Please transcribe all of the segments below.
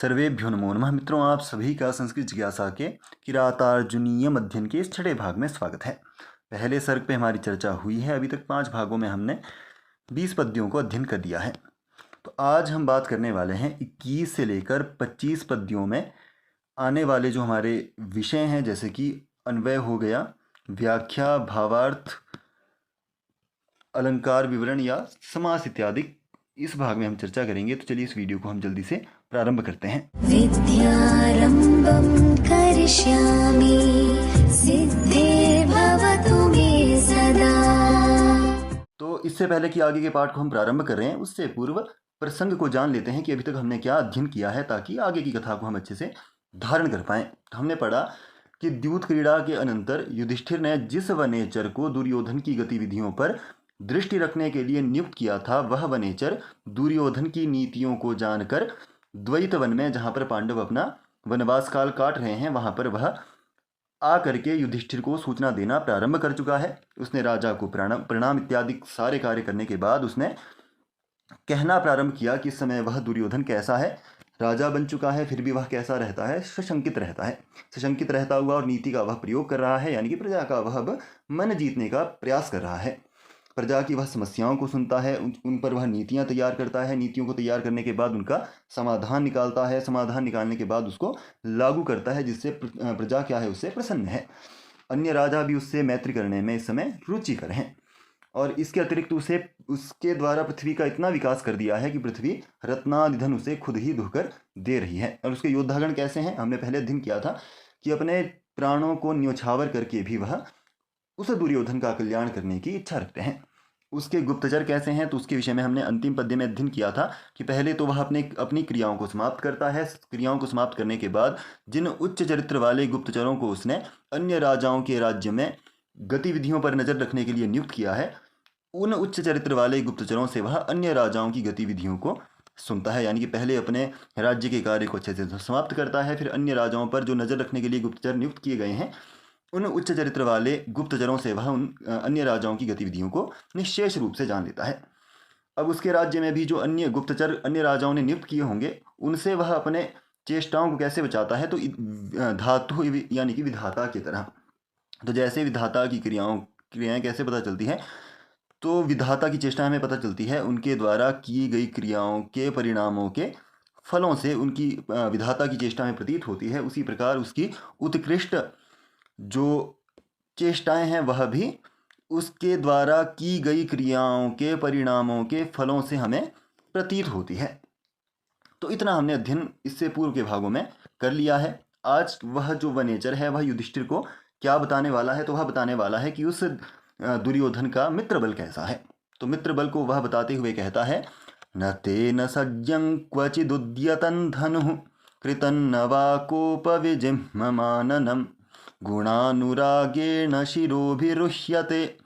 सर्वेभ्यो नमो नमः। मित्रों, आप सभी का संस्कृत जिज्ञासा के किरातार्जुनीयम अध्ययन के इस छठे भाग में स्वागत है। पहले सर्ग पे हमारी चर्चा हुई है। अभी तक 5 भागों में हमने 20 पद्यों को अध्ययन कर दिया है। तो आज हम बात करने वाले हैं 21 से लेकर 25 पद्यों में आने वाले जो हमारे विषय हैं, जैसे कि अन्वय हो गया, व्याख्या, भावार्थ, अलंकार विवरण या समास इत्यादि। इस भाग में हम चर्चा करेंगे। तो चलिए इस वीडियो को हम जल्दी से प्रारंभ करते हैं। विद्यारंभं करिष्यामि सिद्धे भवतु मे सदा। तो इससे पहले कि आगे के पाठ को हम प्रारंभ कर रहे हैं, उससे पूर्व प्रसंग को जान लेते हैं कि अभी तक हमने क्या अध्ययन किया है, ताकि आगे की कथा को हम अच्छे से धारण कर पाएं। तो हमने पढ़ा कि द्यूत क्रीड़ा के अनंतर युधिष्ठिर ने जिस वनेचर को दुर्योधन की गतिविधियों पर दृष्टि रखने के लिए नियुक्त किया था, वह वनेचर दुर्योधन की नीतियों को जानकर द्वैत वन में, जहाँ पर पांडव अपना वनवास काल काट रहे हैं, वहाँ पर वह आ करके युधिष्ठिर को सूचना देना प्रारंभ कर चुका है। उसने राजा को प्रणाम इत्यादि सारे कार्य करने के बाद उसने कहना प्रारंभ किया कि इस समय वह दुर्योधन कैसा है। राजा बन चुका है, फिर भी वह कैसा रहता है? सशंकित रहता है। सशंकित रहता हुआ और नीति का वह प्रयोग कर रहा है, यानी कि प्रजा का वह अब मन जीतने का प्रयास कर रहा है। प्रजा की वह समस्याओं को सुनता है, उन पर वह नीतियां तैयार करता है। नीतियों को तैयार करने के बाद उनका समाधान निकालता है। समाधान निकालने के बाद उसको लागू करता है, जिससे प्रजा क्या है, उससे प्रसन्न है। अन्य राजा भी उससे मैत्री करने में इस समय रुचिकर हैं। और इसके अतिरिक्त उसे उसके द्वारा पृथ्वी का इतना विकास कर दिया है कि पृथ्वी रत्नादि धन उसे खुद ही दुहकर दे रही है। और उसके योद्धागण कैसे हैं? हमने पहले अध्ययन किया था कि अपने प्राणों को न्योछावर करके भी वह उस दुर्योधन का कल्याण करने की इच्छा रखते हैं। उसके गुप्तचर कैसे हैं? तो उसके विषय में हमने अंतिम पद्य में अध्ययन किया था कि पहले तो वह अपनी क्रियाओं को समाप्त करता है। क्रियाओं को समाप्त करने के बाद जिन उच्च चरित्र वाले गुप्तचरों को उसने अन्य राजाओं के राज्य में गतिविधियों पर नजर रखने के लिए नियुक्त किया है, उन उच्च चरित्र वाले गुप्तचरों से वह अन्य राजाओं की गतिविधियों को सुनता है। यानी कि पहले अपने राज्य के कार्य को अच्छे से समाप्त करता है, फिर अन्य राजाओं पर जो नजर रखने के लिए गुप्तचर नियुक्त किए गए हैं, उन उच्च चरित्र वाले गुप्तचरों से वह उन अन्य राजाओं की गतिविधियों को निश्चेष रूप से जान लेता है। अब उसके राज्य में भी जो अन्य गुप्तचर अन्य राजाओं ने नियुक्त किए होंगे, उनसे वह अपने चेष्टाओं को कैसे बचाता है? तो धातु यानी कि विधाता की तरह। तो जैसे विधाता की क्रियाएं कैसे पता चलती हैं? तो विधाता की चेष्टा हमें पता चलती है उनके द्वारा की गई क्रियाओं के परिणामों के फलों से उनकी विधाता की चेष्टा में प्रतीत होती है। उसी प्रकार उसकी उत्कृष्ट जो चेष्टाएं हैं वह भी उसके द्वारा की गई क्रियाओं के परिणामों के फलों से हमें प्रतीत होती है। तो इतना हमने अध्ययन इससे पूर्व के भागों में कर लिया है। आज वह जो वनेचर है वह युधिष्ठिर को क्या बताने वाला है? तो वह बताने वाला है कि उस दुर्योधन का मित्र बल कैसा है। तो मित्र बल को वह बताते हुए कहता है, न तेन सज्जं क्वचिदुद्यतं धनुः कृतं न वा कोपविजिह्ममाननम् गुणानुरागेण शिरोभिरुह्यते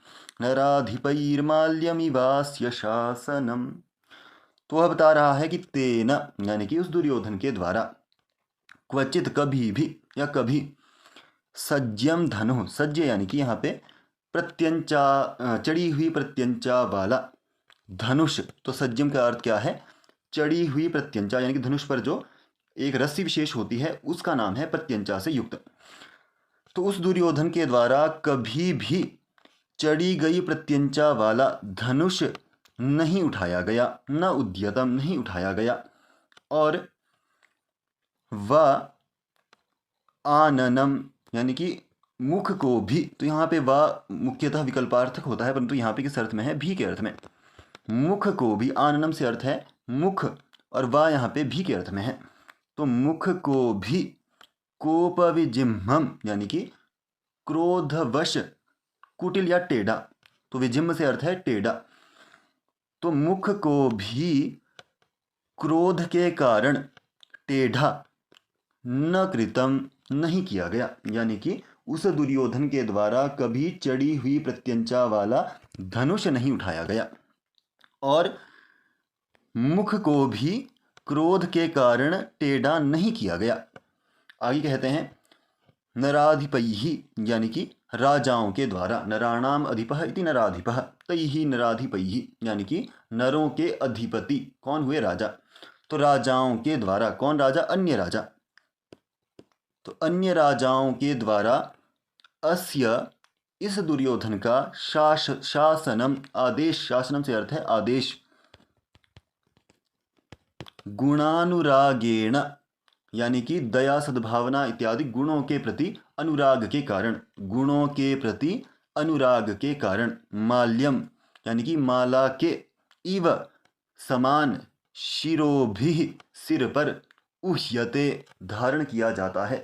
नराधिपैर्माल्यमिवास्य शासनम। तो वह बता रहा है कि तेन यानी कि उस दुर्योधन के द्वारा, क्वचित कभी भी या कभी, सज्जम धनु, सज्ज यानी कि यहाँ पे प्रत्यंचा, चढ़ी हुई प्रत्यंचा वाला धनुष। तो सज्जम का अर्थ क्या है? चढ़ी हुई प्रत्यंचा, यानी कि धनुष पर जो एक रस्सी विशेष होती है उसका नाम है प्रत्यंचा से युक्त। तो उस दुर्योधन के द्वारा कभी भी चढ़ी गई प्रत्यंचा वाला धनुष नहीं उठाया गया, न उद्यतम, नहीं उठाया गया। और व आननम यानी कि मुख को भी, तो यहाँ पे व मुख्यतः विकल्पार्थक होता है, परंतु यहाँ पे किस अर्थ में है? भी के अर्थ में। मुख को भी, आननम से अर्थ है मुख, और व यहाँ पे भी के अर्थ में है। तो मुख को भी कोपविजिह्मम यानी कि क्रोधवश, कुटिल या टेढ़ा। तो विजिह्म से अर्थ है टेढ़ा। तो मुख को भी क्रोध के कारण टेढ़ा न कृतम, नहीं किया गया। यानी कि उस दुर्योधन के द्वारा कभी चढ़ी हुई प्रत्यंचा वाला धनुष नहीं उठाया गया, और मुख को भी क्रोध के कारण टेढ़ा नहीं किया गया। आगे कहते हैं, नराधिपैहि यानी कि राजाओं के द्वारा, नराणाम अधिपः इति नराधिपः, तैहि नराधिपैहि यानी कि नरों के अधिपति कौन हुए? राजा। तो राजाओं के द्वारा, कौन राजा? अन्य राजा। तो अन्य राजाओं के द्वारा अस्य, इस दुर्योधन का शासनम, आदेश, शासनम से अर्थ है आदेश, गुणानुरागेण, यानी कि दया सद्भावना इत्यादि गुणों के प्रति अनुराग के कारण, गुणों के प्रति अनुराग के कारण, माल्यम यानी कि माला के, इव समान, शिरोभिः सिर पर, उह्यते धारण किया जाता है।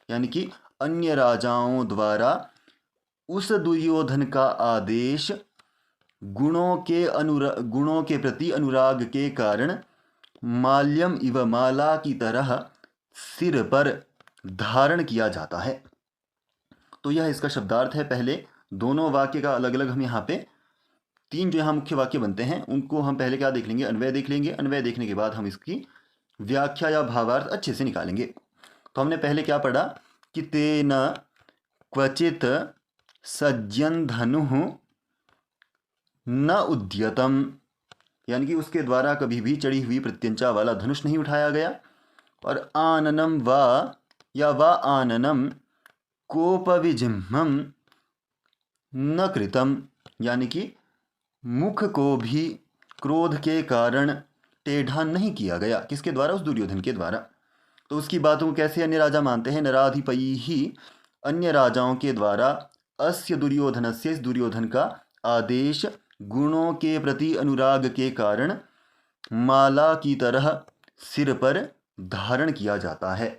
यानी कि अन्य राजाओं द्वारा उस दुर्योधन का आदेश गुणों के प्रति अनुराग के कारण माल्यम इव, माला की तरह सिर पर धारण किया जाता है। तो यह इसका शब्दार्थ है। पहले दोनों वाक्य का अलग अलग हम यहाँ पे तीन जो यहाँ मुख्य वाक्य बनते हैं उनको हम पहले क्या देख लेंगे? अन्वय देख लेंगे। अन्वय देखने के बाद हम इसकी व्याख्या या भावार्थ अच्छे से निकालेंगे। तो हमने पहले क्या पढ़ा कि तेन क्वचित सज्जन धनुः न उद्यतम, यानी कि उसके द्वारा कभी भी चढ़ी हुई प्रत्यंचा वाला धनुष नहीं उठाया गया। और आननम वा, या वा आननम कोपविजिह्वम न कृतम, यानी कि मुख को भी क्रोध के कारण टेढ़ा नहीं किया गया। किसके द्वारा? उस दुर्योधन के द्वारा। तो उसकी बातों को कैसे अन्य राजा मानते हैं? नराधिपैः, अन्य राजाओं के द्वारा, अस्य दुर्योधनस्य, इस दुर्योधन का आदेश गुणों के प्रति अनुराग के कारण माला की तरह सिर पर धारण किया जाता है।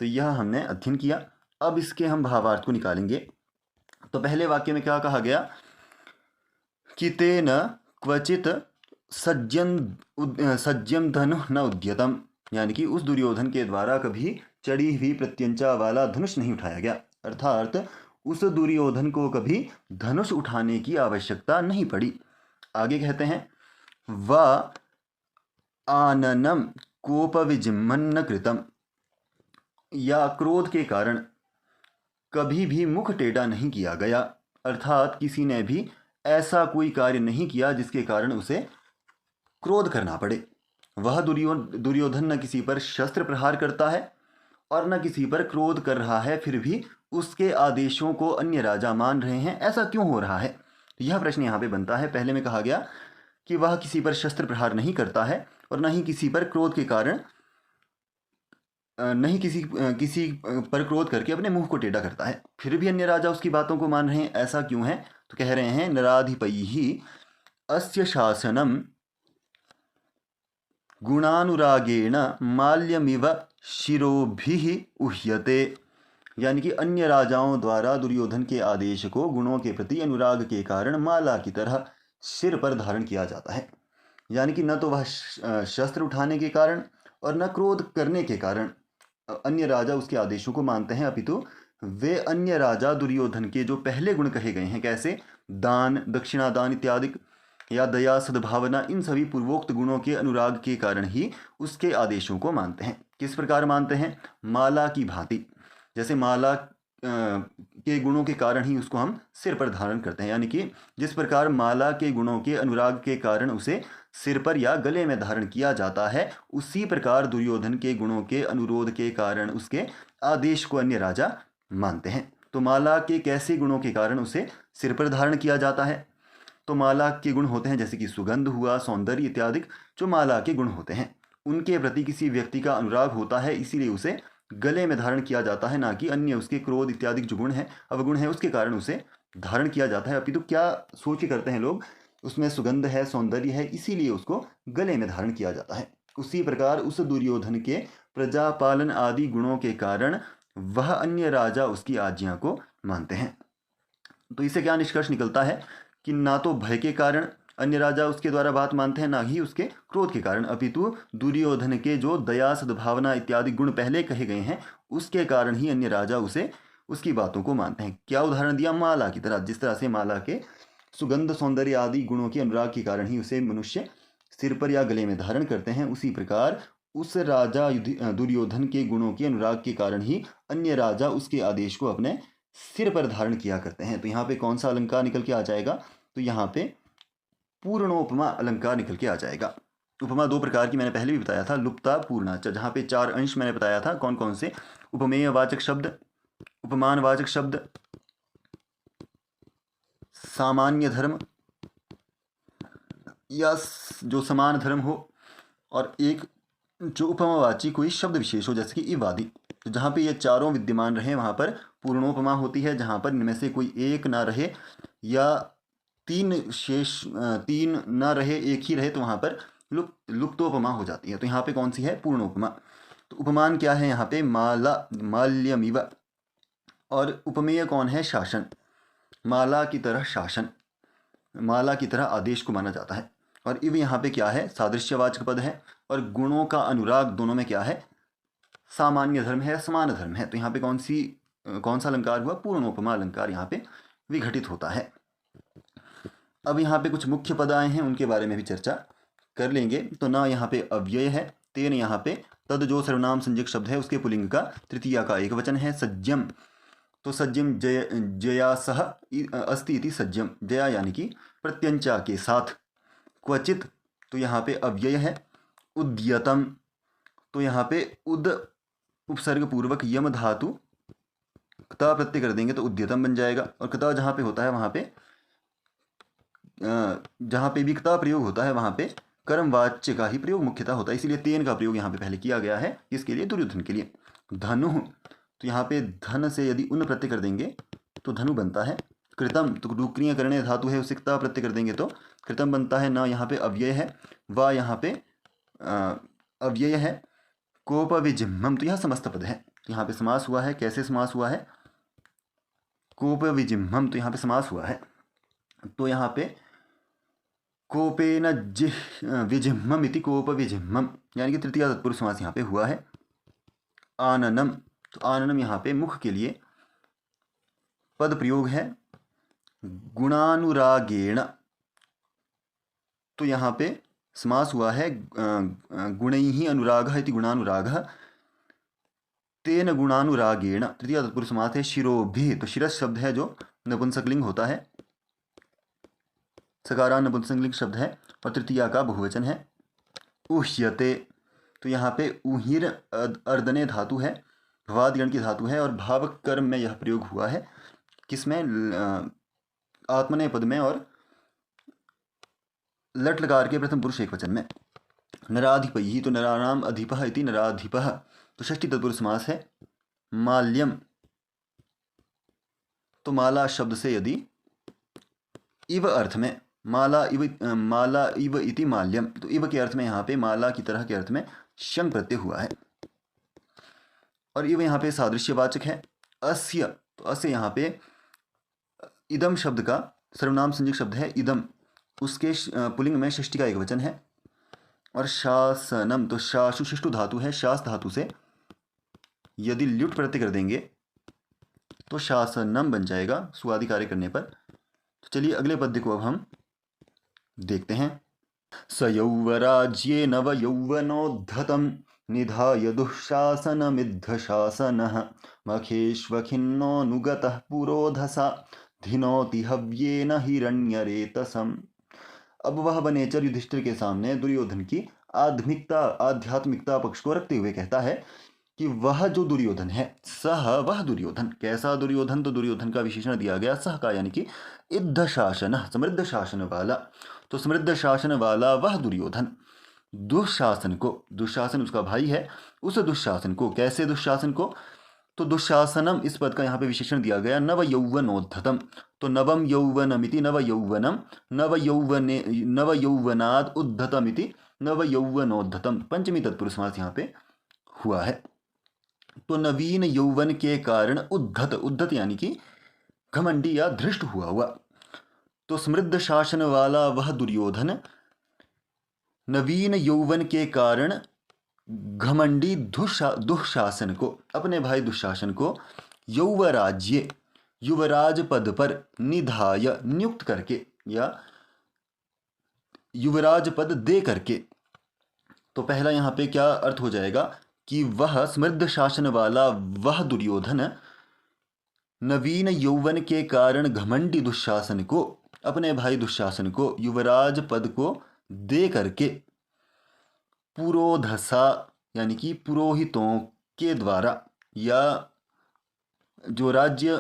तो यह हमने अध्ययन किया। अब इसके हम भावार्थ को निकालेंगे। तो पहले वाक्य में क्या कहा गया कि तेन क्वचित सज्जम धनुः न उद्यतम, यानी कि उस दुर्योधन के द्वारा कभी चढ़ी हुई प्रत्यंचा वाला धनुष नहीं उठाया गया। अर्थात उस दुर्योधन को कभी धनुष उठाने की आवश्यकता नहीं पड़ी। आगे कहते हैं वा आननम कोपविजिह्वं न कृतम, या क्रोध के कारण कभी भी मुख टेढ़ा नहीं किया गया। अर्थात किसी ने भी ऐसा कोई कार्य नहीं किया जिसके कारण उसे क्रोध करना पड़े। वह दुर्योधन न किसी पर शस्त्र प्रहार करता है और न किसी पर क्रोध कर रहा है, फिर भी उसके आदेशों को अन्य राजा मान रहे हैं। ऐसा क्यों हो रहा है? यह प्रश्न यहाँ पे बनता है। पहले में कहा गया कि वह किसी पर शस्त्र प्रहार नहीं करता है और न ही किसी पर क्रोध के कारण, नहीं किसी पर क्रोध करके अपने मुंह को टेढ़ा करता है, फिर भी अन्य राजा उसकी बातों को मान रहे हैं। ऐसा क्यों है? तो कह रहे हैं नराधिपैः अस्य शासनम गुणानुरागेण माल्यमिव शिरोभिः उह्यते, यानी कि अन्य राजाओं द्वारा दुर्योधन के आदेश को गुणों के प्रति अनुराग के कारण माला की तरह सिर पर धारण किया जाता है। यानी कि न तो वह शस्त्र उठाने के कारण और न क्रोध करने के कारण अन्य राजा उसके आदेशों को मानते हैं, अपितु वे अन्य राजा दुर्योधन के जो पहले गुण कहे गए हैं, कैसे दान, दक्षिणादान इत्यादि, या दया, सद्भावना, इन सभी पूर्वोक्त गुणों के अनुराग के कारण ही उसके आदेशों को मानते हैं। किस प्रकार मानते हैं? माला की भांति। जैसे माला के गुणों के कारण ही उसको हम सिर पर धारण करते हैं, यानी कि जिस प्रकार माला के गुणों के अनुराग के कारण उसे सिर पर या गले में धारण किया जाता है, उसी प्रकार दुर्योधन के गुणों के अनुरोध के कारण उसके आदेश को अन्य राजा मानते हैं। तो माला के कैसे गुणों के कारण उसे सिर पर धारण किया जाता है? तो माला के गुण होते हैं जैसे कि सुगंध हुआ, सौंदर्य इत्यादि, जो माला के गुण होते हैं। उनके प्रति किसी व्यक्ति का अनुराग होता है, इसीलिए उसे गले में धारण किया जाता है, ना कि अन्य उसके क्रोध इत्यादि जो गुण है, अवगुण है, उसके कारण उसे धारण किया जाता है। अपितु क्या सोच के करते हैं लोग? उसमें सुगंध है, सौंदर्य है, इसीलिए उसको गले में धारण किया जाता है। उसी प्रकार उस दुर्योधन के प्रजापालन आदि गुणों के कारण वह अन्य राजा उसकी आज्ञा को मानते हैं। तो इससे क्या निष्कर्ष निकलता है कि ना तो भय के कारण अन्य राजा उसके द्वारा बात मानते हैं, ना ही उसके क्रोध के कारण, अपितु दुर्योधन के जो दया, सद्भावना इत्यादि गुण पहले कहे गए हैं, उसके कारण ही अन्य राजा उसे उसकी बातों को मानते हैं। क्या उदाहरण दिया? माला की तरह। जिस तरह से माला के सुगंध, सौंदर्य आदि गुणों के अनुराग के कारण ही उसे मनुष्य सिर पर या गले में धारण करते हैं, उसी प्रकार उस राजा दुर्योधन के गुणों के अनुराग के कारण ही अन्य राजा उसके आदेश को अपने सिर पर धारण किया करते हैं। तो यहाँ पे कौन सा अलंकार निकल के आ जाएगा? तो यहाँ पे पूर्णोपमा अलंकार निकल के आ जाएगा। उपमा दो प्रकार की मैंने पहले भी बताया था, लुप्ता पूर्णा च, जहाँ पे चार अंश मैंने बताया था कौन कौन से, उपमेयवाचक शब्द, उपमानवाचक शब्द, सामान्य धर्म या जो समान धर्म हो, और एक जो उपमावाची कोई शब्द विशेष हो जैसे कि इव आदि। तो जहाँ पे ये चारों विद्यमान रहे वहाँ पर पूर्णोपमा होती है, जहाँ पर इनमें से कोई एक ना रहे या तीन ना रहे, एक ही रहे, तो वहाँ पर लुप्तोपमा हो जाती है। तो यहाँ पे कौन सी है, पूर्णोपमा। तो उपमान क्या है यहाँ पे, माला माल्यमिव, और उपमेय कौन है, शासन, माला की तरह शासन, माला की तरह आदेश को माना जाता है। और इव यहाँ पे क्या है, सादृश्यवाचक पद है, और गुणों का अनुराग दोनों में क्या है, सामान्य धर्म है, समान धर्म है। तो यहाँ पे कौन सा अलंकार हुआ, पूर्णोपमा अलंकार यहाँ पे विघटित होता है। अब यहाँ पे कुछ मुख्य पद आए हैं, उनके बारे में भी चर्चा कर लेंगे। तो ना यहाँ पे अव्यय है, तेन यहाँ पे तद जो सर्वनाम संज्ञक शब्द है उसके पुल्लिंग का तृतीया का एक वचन है, सज्जम। तो सज्जम जया सह अस्ति इति सज्जम, जया यानी कि प्रत्यंचा के साथ। क्वचित तो यहाँ पे अव्यय है, उद्यतम तो यहाँ पे उद उपसर्ग पूर्वक यम धातु क्ता प्रत्यय कर देंगे तो उद्यतम बन जाएगा। और क्ता जहाँ पे होता है वहाँ पे जहाँ पे भी क्ता प्रयोग होता है वहाँ पे कर्मवाच्य का ही प्रयोग मुख्यतः होता है, इसीलिए तेन का प्रयोग यहाँ पे पहले किया गया है। इसके लिए, दुर्योधन के लिए। धनु तो यहाँ पे धन से यदि उन प्रत्यय कर देंगे तो धनु बनता है। कृतम तो डुक्रियाँ करने धातु है, उसे क्ता प्रत्यय कर देंगे तो कृतम बनता है। ना यहाँ पे अव्यय है, वा यहाँ पे अव्यय है। कोपविजिह्मम तो यह समस्त पद है, तो यहाँ पे समास हुआ है। कैसे समास हुआ है, कोपविजिह्मम तो यहाँ पे समास हुआ है। तो यहाँ पे कोपेन विजिह्मम इति कोपविजिह्मम, यानी कि तृतीया तत्पुरुष समास यहाँ पे हुआ है। आननम तो आननम यहाँ पे मुख के लिए पद प्रयोग है। गुणानुरागेण तो यहाँ पे समास हुआ है, गुणैः अनुरागः इति गुणानुरागः। तेन गुणानुरागेण तृतीया तत्पुरुष समास है। शिरोभिः तो शिरस शब्द है जो नपुंसकलिंग होता है, सकारा नपुंसकलिंग शब्द है, और तृतीया का बहुवचन है। उह्यते तो यहाँ पे उहिर अर्दने धातु है, भवादिगण की धातु है, और भाव कर्म में यह प्रयोग हुआ है। किसमें, आत्मनेय पद में और लट लकार के प्रथम पुरुष एक वचन में। नराधिपैः तो नराणाम अधिपः इति नराधिपः तो षष्ठी तत्पुरुष समास है। माल्यम तो माला शब्द से यदि इव अर्थ में, माला इव इति माल्यम, तो इव के अर्थ में यहाँ पे माला की तरह के अर्थ में शंग प्रत्यय हुआ है। और इव यहाँ पे सादृश्यवाचक है। अस्य तो अस्य यहाँ पे इदम शब्द का सर्वनाम संज्ञक शब्द है इदम, उसके पुल्लिंग में षष्ठी का एक वचन है। और शासनम तो शाशु शिष्टु धातु है, शास धातु से यदि ल्युट प्रत्यय कर देंगे तो शासनम बन जाएगा सुआदि कार्य करने पर। तो चलिए अगले पद्य को अब हम देखते हैं। स यौवराज्ये नव यौवनोद्धतं निधाय दुःशासनमिद्धशासनः मखेष्वखिन्नोऽनुगतः पुरोधसा धिनोति हव्येन हिरण्यरेतसम्। अब वह वनेचर युधिष्ठिर के सामने दुर्योधन की आध्यात्मिकता पक्ष को रखते हुए कहता है कि वह जो दुर्योधन है, सह वह दुर्योधन, कैसा दुर्योधन, तो दुर्योधन का विशेषण दिया गया सह का, यानी कि इद्ध शासन, समृद्ध शासन वाला। तो समृद्ध शासन वाला वह दुर्योधन दुशासन को, दुशासन उसका भाई है, उस दुशासन को, कैसे दुशासन को, तो दुशासनम इस पद का यहाँ पे विशेषण दिया गया। नव यौवनोद्धतम तो नवम यौवनमिति नव यौवनम, नव यौवनाद उद्धतमिति नव यौवनोद्धतम, पंचमी तत्पुरुष समास यहाँ पे हुआ है। तो नवीन यौवन के कारण उद्धत यानी कि घमंडी या धृष्ट हुआ। तो समृद्ध शासन वाला वह दुर्योधन नवीन यौवन के कारण घमंडी दुःशासन को, अपने भाई दुशासन को यौवराज्य युवराज पद पर निधाय नियुक्त करके या युवराज पद दे करके। तो पहला यहाँ पे क्या अर्थ हो जाएगा कि वह समृद्ध शासन वाला वह दुर्योधन नवीन यौवन के कारण घमंडी दुशासन को, अपने भाई दुशासन को युवराज पद को दे करके पुरोधसा यानी कि पुरोहितों के द्वारा, या जो राज्य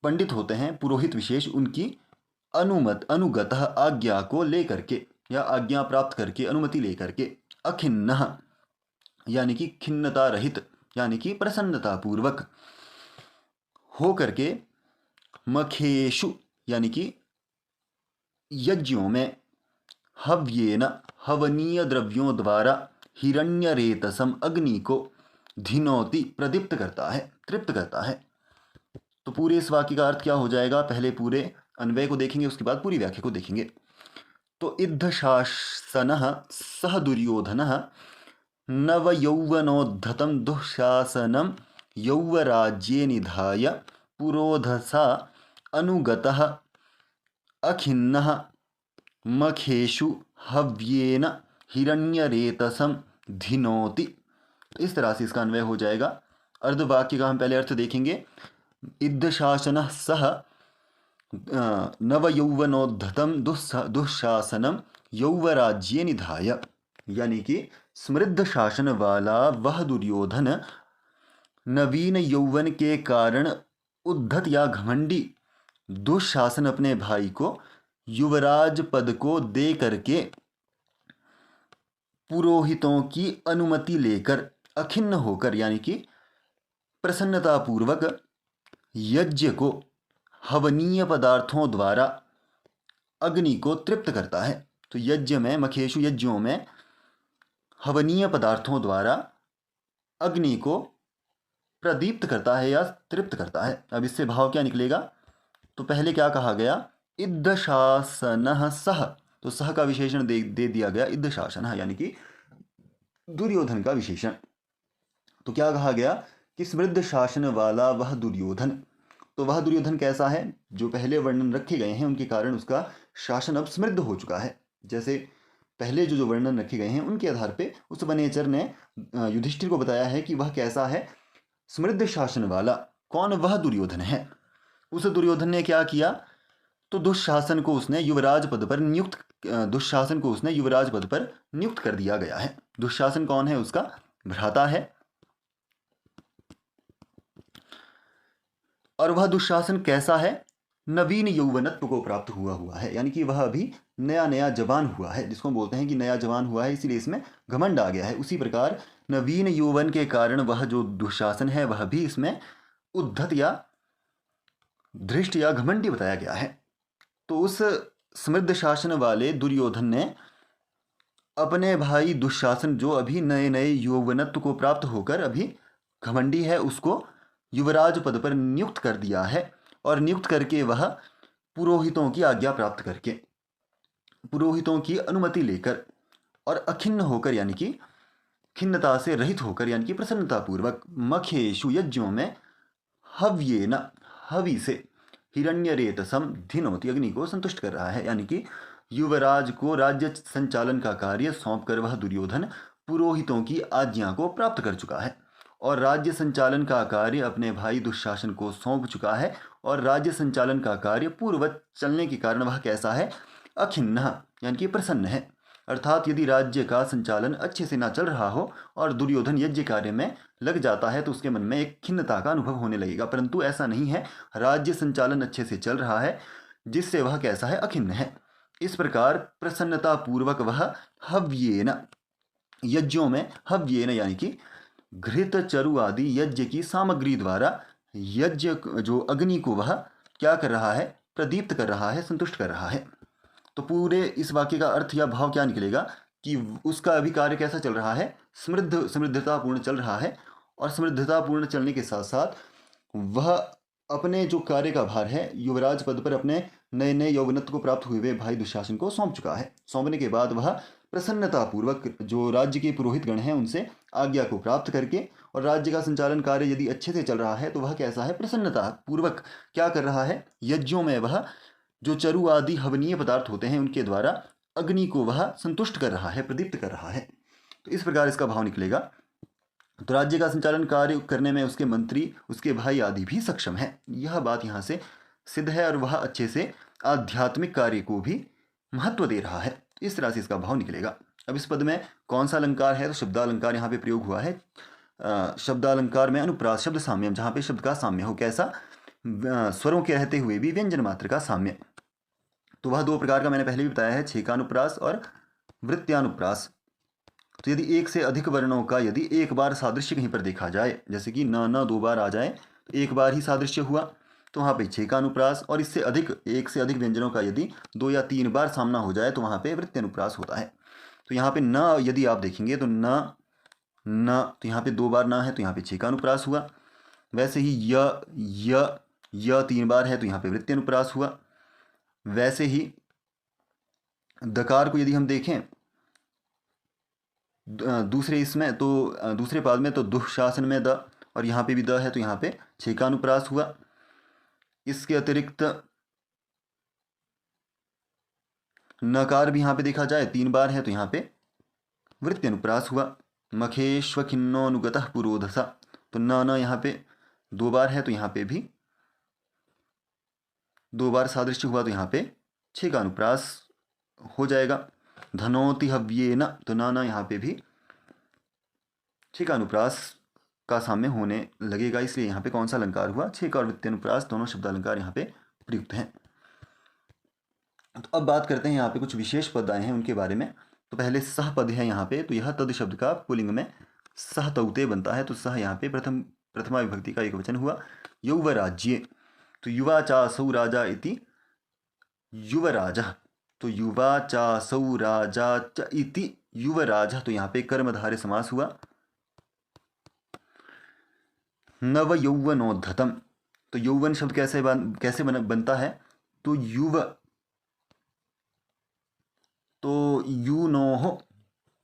पंडित होते हैं पुरोहित विशेष, उनकी अनुगत आज्ञा को लेकर के या आज्ञा प्राप्त करके, अनुमति लेकर के, अखिन्न यानी कि खिन्नता रहित यानी कि प्रसन्नता पूर्वक हो करके, मखेशु यानी कि यज्ञों में, हव्येन हवनीय द्रव्यों द्वारा, हिरण्यरेतसम अग्नि को, धिनोति प्रदीप्त करता है, तृप्त करता है। तो पूरे इस वाक्य का अर्थ क्या हो जाएगा, पहले पूरे अन्वय को देखेंगे, उसके बाद पूरी व्याख्या को देखेंगे। तो इद्धशासनः सह दुर्योधनः नवयौवनोद्धतं दुःशासनं यौवराज्ये निधाय पुरोधसा अनुगतः अखिन्नः मखेषु हव्येन हिरण्यरेतसं धिनोति। इस तरह से इसका अन्वय हो जाएगा। अर्धवाक्य का हम पहले अर्थ देखेंगे। इद्धशासनः सह नवयौवनोद्धतं दुःशासनं यौवराज्ये निधाय, यानी कि समृद्ध शासन वाला वह दुर्योधन नवीन यौवन के कारण उद्धत या घमंडी दुःशासन अपने भाई को युवराज पद को दे करके पुरोहितों की अनुमति लेकर अखिन्न होकर यानी कि प्रसन्नतापूर्वक यज्ञ को हवनीय पदार्थों द्वारा अग्नि को तृप्त करता है। तो यज्ञ में, मखेशु यज्ञों में हवनीय पदार्थों द्वारा अग्नि को प्रदीप्त करता है या तृप्त करता है। अब इससे भाव क्या निकलेगा, तो पहले क्या कहा गया, इद्धशासनः सह, तो सह का विशेषण दे दिया गया इद्धशासनः यानी कि दुर्योधन का विशेषण। तो क्या कहा गया कि समृद्ध शासन वाला वह दुर्योधन। तो वह दुर्योधन कैसा है, जो पहले वर्णन रखे गए हैं उनके कारण उसका शासन अब समृद्ध हो चुका है। जैसे पहले जो वर्णन रखे गए हैं उनके आधार पे उस वनेचर ने युधिष्ठिर को बताया है कि वह कैसा है, समृद्ध शासन वाला। कौन, वह दुर्योधन है। उस दुर्योधन ने क्या किया, तो दुःशासन को उसने युवराज पद पर नियुक्त कर दिया गया है। दुःशासन कौन है, उसका भ्राता है। और वह दुःशासन कैसा है, नवीन यौवनत्व को प्राप्त हुआ है, यानी कि वह अभी नया जवान हुआ है, जिसको बोलते हैं कि नया जवान हुआ है, इसीलिए इसमें घमंड आ गया है। उसी प्रकार नवीन यौवन के कारण वह जो दुःशासन है वह भी इसमें उद्धत या धृष्ट या घमंडी बताया गया है। तो उस समृद्ध शासन वाले दुर्योधन ने अपने भाई दुःशासन, जो अभी नए यौवनत्व को प्राप्त होकर अभी घमंडी है, उसको युवराज पद पर नियुक्त कर दिया है। और नियुक्त करके वह पुरोहितों की आज्ञा प्राप्त करके, पुरोहितों की अनुमति लेकर और अखिन्न होकर यानी कि खिन्नता से रहित होकर यानी कि प्रसन्नतापूर्वक मखेशु यज्ञों में हव्येन हवि से हिरण्यरेतसम धिनोति अग्नि को संतुष्ट कर रहा है। यानी कि युवराज को राज्य संचालन का कार्य सौंपकर वह दुर्योधन पुरोहितों की आज्ञा को प्राप्त कर चुका है और राज्य संचालन का कार्य अपने भाई दुःशासन को सौंप चुका है। और राज्य संचालन का कार्य पूर्ववत चलने के कारण वह कैसा है, अखिन्न यानी कि प्रसन्न है। अर्थात यदि राज्य का संचालन अच्छे से ना चल रहा हो और दुर्योधन यज्ञ कार्य में लग जाता है तो उसके मन में एक खिन्नता का अनुभव होने लगेगा, परंतु ऐसा नहीं है। राज्य संचालन अच्छे से चल रहा है जिससे वह कैसा है, अखिन्न है। इस प्रकार प्रसन्नता पूर्वक वह हव्येन यज्ञों में, हव्येन यानी कि घृत चरु आदि यज्ञ की सामग्री द्वारा यज्ञ जो अग्नि को वह क्या कर रहा है, प्रदीप्त कर रहा है, संतुष्ट कर रहा है। तो पूरे इस वाक्य का अर्थ या भाव क्या निकलेगा कि उसका अभी कार्य कैसा चल रहा है, समृद्धतापूर्ण चल रहा है। और समृद्धतापूर्ण चलने के साथ साथ वह अपने जो कार्य का भार है युवराज पद पर अपने नए यौवनत्व को प्राप्त हुए हुए भाई दुःशासन को सौंप चुका है। सौंपने के बाद वह प्रसन्नतापूर्वक जो राज्य के पुरोहित गण हैं उनसे आज्ञा को प्राप्त करके, और राज्य का संचालन कार्य यदि अच्छे से चल रहा है तो वह कैसा है, प्रसन्नतापूर्वक क्या कर रहा है, यज्ञों में वह जो चरु आदि हवनीय पदार्थ होते हैं उनके द्वारा अग्नि को वह संतुष्ट कर रहा है, प्रदीप्त कर रहा है। तो इस प्रकार इसका भाव निकलेगा। तो राज्य का संचालन कार्य करने में उसके मंत्री, उसके भाई आदि भी सक्षम है, यह बात यहाँ से सिद्ध है। और वह अच्छे से आध्यात्मिक कार्य को भी महत्व दे रहा है। इस तरह से इसका भाव निकलेगा। अब इस पद में कौन सा अलंकार है, तो शब्दालंकार यहाँ पे प्रयोग हुआ है। शब्दालंकार में अनुप्रास शब्द साम्यम, जहाँ पे शब्द का साम्य हो, कैसा, स्वरों के रहते हुए भी व्यंजन मात्र का साम्य। तो वह दो प्रकार का मैंने पहले भी बताया है, छेकानुप्रास और वृत्त्यानुप्रास। तो यदि एक से अधिक वर्णों का यदि एक बार सादृश्य कहीं पर देखा जाए, जैसे कि न दो बार आ जाए तो एक बार ही सादृश्य हुआ, तो वहाँ पे छेकानुप्रास, और इससे अधिक एक से अधिक व्यंजनों का यदि 2 या 3 बार सामना हो जाए तो वहाँ पे वृत्त्यानुप्रास होता है। तो यहाँ पे न यदि आप देखेंगे तो न तो यहाँ पे 2 बार ना है तो यहाँ पे छेकानुप्रास हुआ। वैसे ही य 3 बार है तो यहाँ पे वृत्त्यानुप्रास हुआ। वैसे ही दकार को यदि हम देखें दूसरे इसमें तो दूसरे पाद में तो दुःशासन में द, और यहाँ पे भी द है तो यहाँ पे छेकानुप्रास हुआ। इसके अतिरिक्त नकार भी यहाँ पे देखा जाए 3 बार है तो यहाँ पे वृत्त्यानुप्रास हुआ। मखेश्व खिन्नोनुगतः पुरोधसा, तो न यहाँ पे 2 बार है तो यहाँ पे भी 2 बार सादृश्य हुआ तो यहाँ पे छेकानुप्रास हो जाएगा। धनोति हव्येन, तो न यहाँ पे भी छेकानुप्रास का साम्य होने लगेगा, इसलिए यहाँ पे कौन सा अलंकार हुआ, छेक और वृत्त्यानुप्रास दोनों शब्दालंकार यहाँ पे प्रयुक्त हैं। तो अब बात करते हैं यहाँ पे कुछ विशेष पद आए हैं उनके बारे में। तो पहले सह पद है यहाँ पे, तो यह तद शब्द का पुल्लिंग में सह तौते बनता है, तो सह यहाँ पे प्रथमा विभक्ति का एक वचन हुआ। यौवराज्ये, तो युवा चासौ राजा इति युवराजः, तो युवा चासौ राजा च इति युवराजः, तो यहाँ पे कर्मधारय समास हुआ। नव यौवनोद्धतम, तो यौवन शब्द कैसे बनता है, तो यूनोः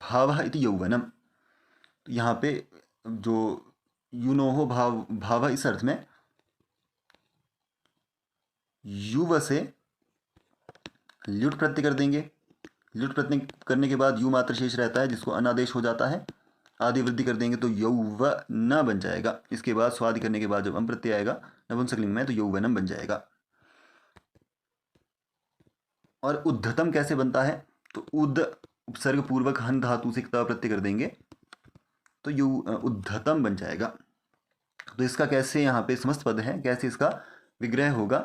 भावः इति यौवनम, तो यहाँ पे जो यूनोः भाव इस अर्थ में युव से ल्युट प्रत्यय कर देंगे। ल्युट प्रत्यय करने के बाद यू मात्र शेष रहता है जिसको अनादेश हो जाता है, आदि वृद्धि कर देंगे तो यौवन बन जाएगा। इसके बाद स्वादि करने के बाद जब अम प्रत्यय आएगा नपुंसकलिंग में तो यौवनम बन जाएगा। और उद्धतम कैसे बनता है, तो उद उपसर्ग पूर्वक हन धातु से क्ता प्रत्यय कर देंगे तो उद्धतम बन जाएगा। तो इसका कैसे यहाँ पे समस्त पद है, कैसे इसका विग्रह होगा,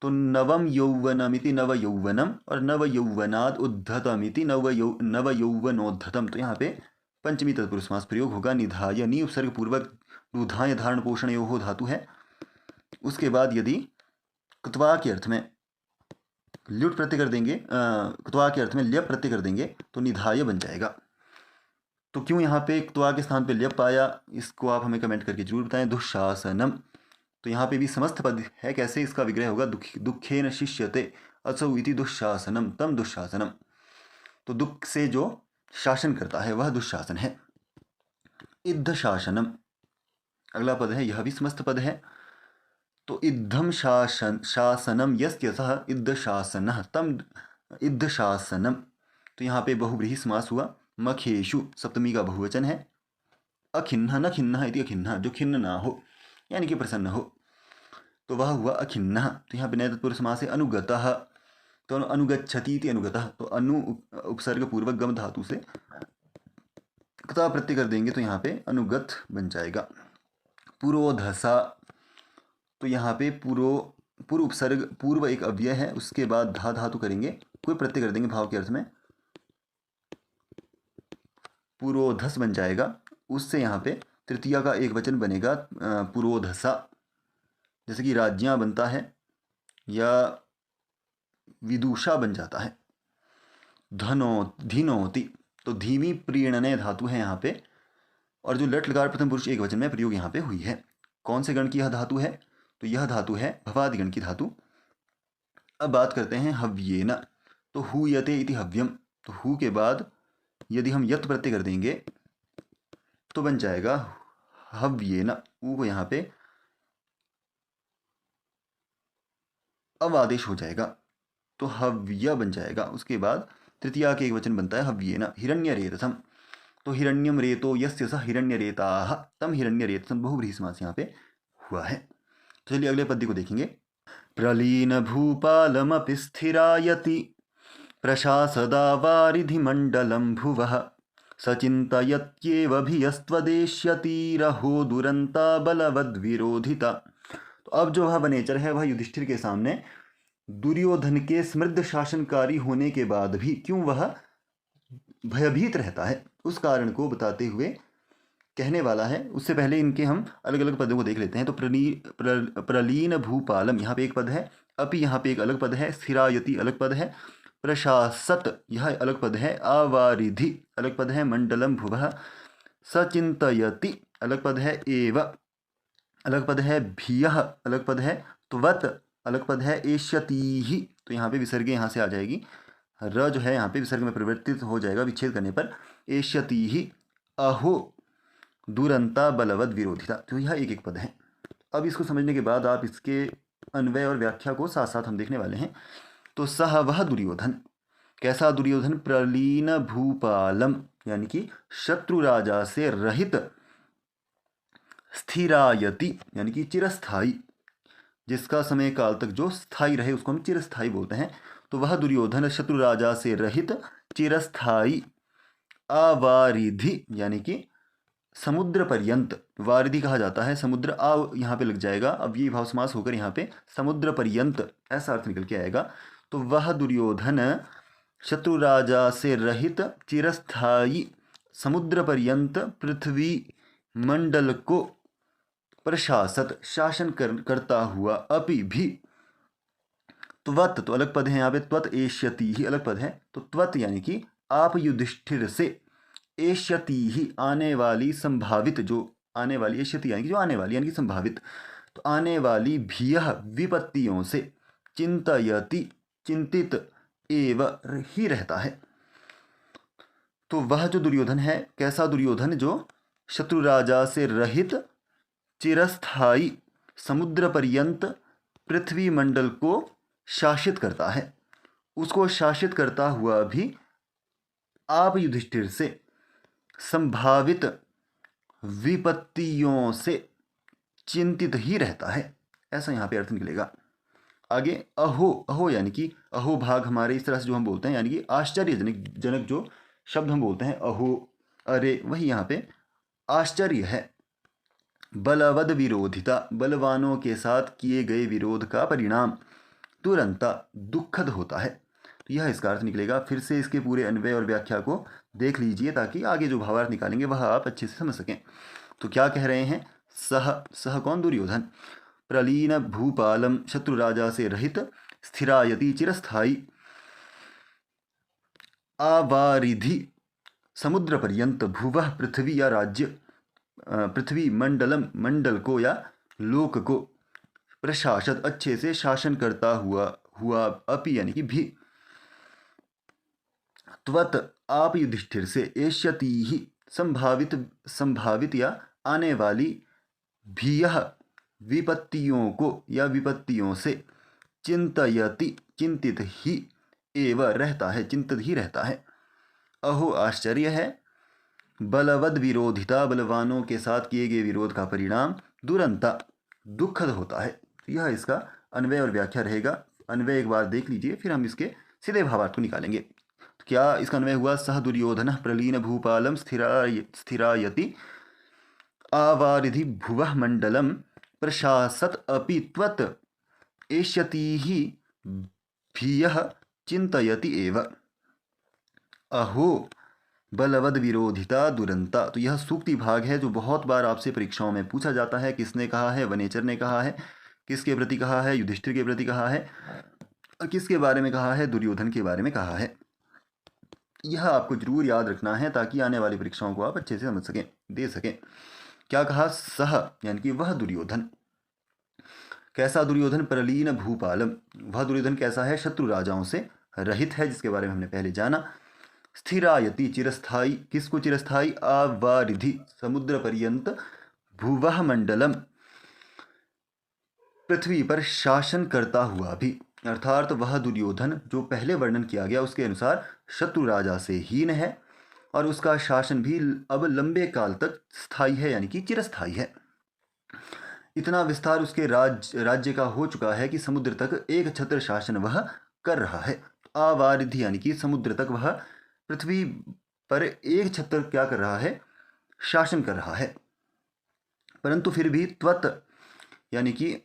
तो नवम यौवनमिति नव यौवनम और नव यौवनाद उद्धतमिति नव यौवनोद्धतम, तो यहाँ पे पंचमी तत्पुरुष समास प्रयोग होगा। निधाय, नी उपसर्ग पूर्वक रुधाय धारण पोषण यो धातु है। उसके बाद यदि कृत्वा के अर्थ में ल्युट प्रत्यय कर देंगे, कृत्वा के अर्थ में ल्यप प्रत्यय कर देंगे तो निधाय बन जाएगा। तो क्यों यहाँ पे कृत्वा के स्थान पे ल्यप आया, इसको आप हमें कमेंट करके जरूर बताएं। दुःशासनम, तो यहाँ पे भी समस्त पद है, कैसे इसका विग्रह होगा, दुखेन शिष्यते असौ इति दुःशासनम तम दुःशासनम, तो दुख से जो शासन करता है वह दुःशासन है। इद्ध शासनम अगला पद है, यह भी समस्त पद है। तो इद्धम शासनम यस्य सः इद्ध शासनः तम इद्ध शासनम, तो यहाँ पे बहुव्रीहि समास हुआ। मखेषु सप्तमी का बहुवचन है। अखिन्नः न खिन्नः इति अखिन्नः, जो खिन्न ना हो यानी कि प्रसन्न हो, तो वह हुआ अखिन्नः। तो यहाँ पे नए तत्पुरुष समास है। अनुगतः, तो अनुगच्छति इति अनुगतः, तो अनु उपसर्ग पूर्वक गम धातु से क्ता प्रत्यय कर देंगे तो यहाँ पे अनुगत बन जाएगा। पुरोधसा, तो यहाँ पे पूर्व उपसर्ग पूर्व एक अव्यय है, उसके बाद धा धातु करेंगे, कोई प्रत्यय कर देंगे भाव के अर्थ में, पुरोधस बन जाएगा। उससे यहाँ पे तृतीया का एक वचन बनेगा पुरोधसा, जैसे कि राज्यां बनता है या विदुषा बन जाता है। धीनोति, तो धीमी प्रीणने धातु है यहाँ पे, और जो लट लकार प्रथम पुरुष एक वचन में प्रयोग यहाँ पे हुई है। कौन से गण की यह धातु है, तो यह धातु है भवादिगण की धातु। अब बात करते हैं हव्येन, तो हूयते इति हव्यम, तो हु के बाद यदि हम यत प्रत्यय कर देंगे तो बन जाएगा हव्येन। ऊ को यहाँ पे अब आदेश हो जाएगा तो हव्य बन जाएगा। उसके बाद तृतीया के एक वचन बनता है हव्येन। हिरण्यरेतसम, तो हिरण्यम रेतो यस्य स हिरण्यरेताः तम हिरण्यरेतसम, बहुव्रीहि समास यहाँ पे हुआ है। तो चलिए अगले पद्य को देखेंगे। प्रलीन भूपालमपि स्थिरायति प्रशासदा वारिधिमण्डलं भुवः सचिन्तयत्येवभियस्त्वदेष्यतीरहो दुरन्ता बलवद्विरोधिता। तो अब जो वह वनेचर है वह युधिष्ठिर के सामने दुर्योधन के समृद्ध शासनकारी होने के बाद भी क्यों वह भयभीत रहता है, उस कारण को बताते हुए कहने वाला है। उससे पहले इनके हम अलग अलग पदों को देख लेते हैं। तो प्रलीन भूपालम, यहाँ पे एक पद है। अपि यहाँ पे एक अलग पद है। स्थिरायति अलग पद है। प्रशासत यह अलग पद है। आवारिधि अलग पद है। मंडलम भुवः सचिन्तयति अलग पद है। एव अलग पद है। भियः अलग पद है। त्वत् अलग पद है। एष्यतीहि, तो यहाँ पे विसर्ग यहाँ से आ जाएगी। र जो है यहाँ पे विसर्ग में परिवर्तित हो जाएगा विच्छेद करने पर। एष्यतीहि अहो दुरंता बलवद विरोधिता। तो यह एक एक पद है। अब इसको समझने के बाद आप इसके अन्वय और व्याख्या को साथ साथ हम देखने वाले हैं। तो सह वह दुर्योधन, कैसा दुर्योधन? प्रलीन भूपालम, यानी कि शत्रु राजा से रहित, स्थिरायति यानी कि चिरस्थाई, जिसका समय काल तक जो स्थाई रहे उसको हम चिरस्थाई बोलते हैं। तो वह दुर्योधन शत्रु राजा से रहित, चिरस्थाई, आवारिधि यानी कि समुद्र पर्यंत, वारिधि कहा जाता है समुद्र, आ यहाँ पे लग जाएगा, अब ये भाव समास होकर यहाँ पे समुद्र पर्यंत ऐसा अर्थ निकल के आएगा। तो वह दुर्योधन शत्रु राजा से रहित, चिरस्थाई, समुद्र पर्यंत, पृथ्वी मंडल को प्रशासत शासन करता हुआ, अपि भी, त्वत् तो अलग पद है यहाँ पे, त्वत् एष्यति ही अलग पद है। तो त्वत् यानी कि आप युधिष्ठिर से, एष्यति ही आने वाली संभावित, जो आने वाली, एष्यति यानी कि जो आने वाली यानी कि संभावित, तो आने वाली भीयः विपत्तियों से, चिंतयति चिंतित, एव ही रहता है। तो वह जो दुर्योधन है, कैसा दुर्योधन? जो शत्रु राजा से रहित, चिरस्थाई, समुद्र पर्यंत, पृथ्वी मंडल को शासित करता है। उसको शासित करता हुआ भी आप युधिष्ठिर से संभावित विपत्तियों से चिंतित ही रहता है, ऐसा यहाँ पे अर्थ निकलेगा। आगे अहो, अहो यानी कि अहो भाग हमारे इस तरह से जो हम बोलते हैं, यानी कि आश्चर्यजनक जो शब्द हम बोलते हैं, अहो, अरे, वही यहाँ पे आश्चर्य है। बलवद विरोधिता, बलवानों के साथ किए गए विरोध का परिणाम, तुरंता दुखद होता है। तो यह इसका अर्थ निकलेगा। फिर से इसके पूरे अन्वय और व्याख्या को देख लीजिए ताकि आगे जो भावार्थ निकालेंगे वह आप अच्छे से समझ सकें। तो क्या कह रहे हैं? सह, सह कौन? दुर्योधन। प्रलीन भूपालम, शत्रु राजा से रहित, स्थिरायति चिरस्थाई, आवारिधि समुद्र पर्यंत, भुवः पृथ्वी या राज्य, पृथ्वी मंडलम मंडल को या लोक को, प्रशासत अच्छे से शासन करता हुआ, अपि यानी कि भी, त्वत् आप युधिष्ठिर से, एष्यति ही संभावित या आने वाली, भीयः विपत्तियों को या विपत्तियों से, चिंतयति चिंतित ही, एव रहता है, चिंतित ही रहता है। अहो आश्चर्य है। बलवद विरोधिता, बलवानों के साथ किए गए विरोध का परिणाम, दुरंता दुखद होता है। यह इसका अन्वय और व्याख्या रहेगा। अन्वय एक बार देख लीजिए, फिर हम इसके सीधे भावार्थ को निकालेंगे। तो क्या इसका अन्वय हुआ? सह दुर्योधन प्रलीन भूपालम स्थिरायति आवारिधि भुवः मंडलम प्रशासत अपि त्वत् एष्यति ही भीयः चिंतयति एव। अहो बलवद विरोधिता दुरंता। तो यह सूक्ति भाग है जो बहुत बार आपसे परीक्षाओं में पूछा जाता है। किसने कहा है? वनेचर ने कहा है। किसके प्रति कहा है? युधिष्ठिर के प्रति कहा है। और किसके बारे में कहा है? दुर्योधन के बारे में कहा है। यह आपको जरूर याद रखना है ताकि आने वाली परीक्षाओं को आप अच्छे से समझ सकें, दे सकें। क्या कहा? सह यानी कि वह दुर्योधन। कैसा दुर्योधन? प्रलीन भूपालम। वह दुर्योधन कैसा है? शत्रु राजाओं से रहित है, जिसके बारे में हमने पहले जाना। स्थिरायति चिरस्थाई, किसको चिरस्थाई? आवारिधि समुद्र पर्यंत, भुवः मंडलम पृथ्वी पर शासन करता हुआ भी, अर्थात वह दुर्योधन जो पहले वर्णन किया गया उसके अनुसार शत्रु राजा से हीन है और उसका शासन भी अब लंबे काल तक स्थायी है, यानी कि चिरस्थाई है। इतना विस्तार उसके राज्य का हो चुका है कि समुद्र तक एक छत्र शासन वह कर रहा है। आवारिधि यानी कि समुद्र तक वह पृथ्वी पर एक छत्र क्या कर रहा है, शासन कर रहा है। परंतु फिर भी त्वत यानी कि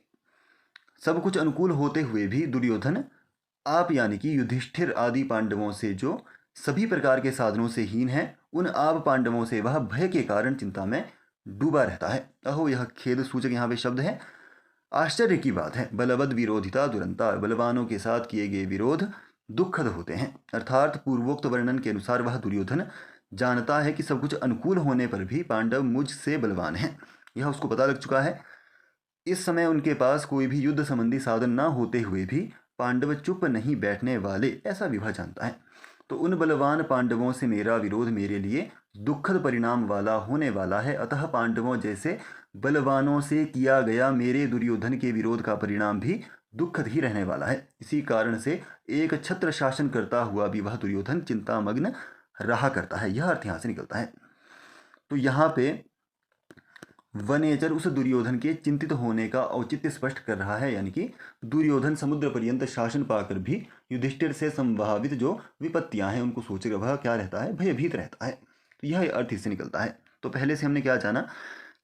सब कुछ अनुकूल होते हुए भी दुर्योधन आप यानी कि युधिष्ठिर आदि पांडवों से जो सभी प्रकार के साधनों से हीन है, उन आप पांडवों से वह भय के कारण चिंता में डूबा रहता है। अहो, यह खेद सूचक यहाँ पे शब्द है। आश्चर्य की बात है, बलवद विरोधिता दुरंता, बलवानों के साथ किए गए विरोध दुखद होते हैं। अर्थात पूर्वोक्त वर्णन के अनुसार वह दुर्योधन जानता है कि सब कुछ अनुकूल होने पर भी पांडव मुझसे बलवान हैं, यह उसको पता लग चुका है। इस समय उनके पास कोई भी युद्ध संबंधी साधन न होते हुए भी पांडव चुप नहीं बैठने वाले, ऐसा भी वह जानता है। तो उन बलवान पांडवों से मेरा विरोध मेरे लिए दुखद परिणाम वाला होने वाला है। अतः पांडवों जैसे बलवानों से किया गया मेरे दुर्योधन के विरोध का परिणाम भी दुखद ही रहने वाला है। इसी कारण से एक छत्र शासन करता हुआ भी वह दुर्योधन चिंतामग्न रहा करता है, यह अर्थ यहाँ से निकलता है। तो यहाँ पे वनेचर उस दुर्योधन के चिंतित होने का औचित्य स्पष्ट कर रहा है, यानी कि दुर्योधन समुद्र पर्यंत शासन पाकर भी युधिष्ठिर से संभावित जो विपत्तियां हैं उनको सोचकर वह क्या रहता है, भयभीत रहता है। तो यह अर्थ इससे निकलता है। तो पहले से हमने क्या जाना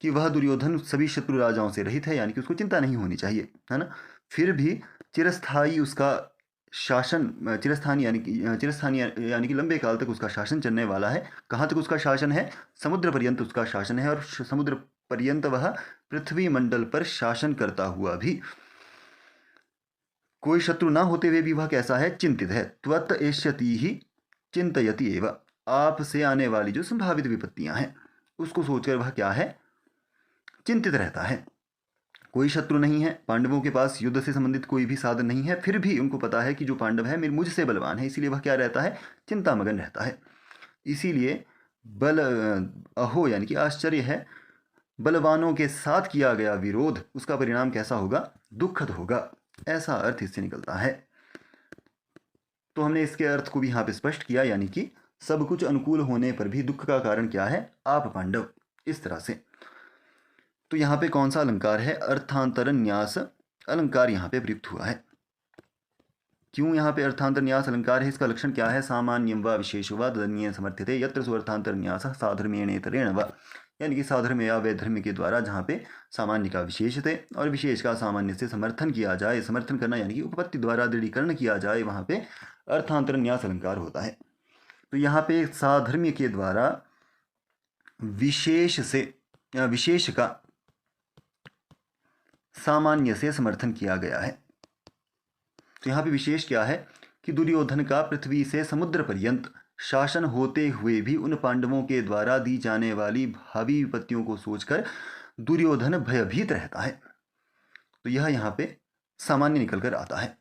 कि वह दुर्योधन सभी शत्रु राजाओं से रहित है, यानी कि उसको चिंता नहीं होनी चाहिए, है ना। फिर भी चिरस्थायी उसका शासन, चिरस्थानी यानी कि लंबे काल तक उसका शासन चलने वाला है। कहाँ तक उसका शासन है, समुद्र पर्यंत उसका शासन है, और समुद्र पर्यंत वह पृथ्वी मंडल पर शासन करता हुआ भी कोई शत्रु ना होते हुए भी वह कैसा है, चिंतित है। त्वत एष्यति ही चिंतयति एव, आपसे आने वाली जो संभावित विपत्तियां हैं उसको सोचकर वह क्या है, चिंतित रहता है। कोई शत्रु नहीं है, पांडवों के पास युद्ध से संबंधित कोई भी साधन नहीं है, फिर भी उनको पता है कि जो पांडव है मेरे मुझसे बलवान है, इसीलिए वह क्या रहता है, चिंतामग्न रहता है। इसीलिए अहो यानी कि आश्चर्य है, बलवानों के साथ किया गया विरोध उसका परिणाम कैसा होगा, दुखद होगा, ऐसा अर्थ इससे निकलता है। तो हमने इसके अर्थ को भी यहाँ पे स्पष्ट किया, यानी कि सब कुछ अनुकूल होने पर भी दुख का कारण क्या है, आप पांडव, इस तरह से। तो यहाँ पे कौन सा अलंकार है, अर्थांतर न्यास अलंकार यहाँ पे प्रयुक्त हुआ है। क्यों यहाँ पे अर्थांतर न्यास अलंकार है, इसका लक्षण क्या है, सामान्यम व विशेष व दन्य समर्थ्यते यत्र सो अर्थांतर न्यास साधर्मेणेतरेण व, यानी कि साधर्म या वैधर्म के द्वारा जहाँ पे सामान्य का विशेष थे और विशेष का सामान्य से समर्थन किया जाए, समर्थन करना यानी कि उपपत्ति द्वारा दृढ़ीकरण किया जाए, वहाँ पे अर्थांतर न्यास अलंकार होता है। तो यहाँ पे साधर्म्य के द्वारा विशेष का सामान्य से समर्थन किया गया है। तो यहाँ पे विशेष क्या है कि दुर्योधन का पृथ्वी से समुद्र पर्यंत शासन होते हुए भी उन पांडवों के द्वारा दी जाने वाली भावी विपत्तियों को सोचकर दुर्योधन भयभीत रहता है। तो यह यहाँ पे सामान्य निकल कर आता है।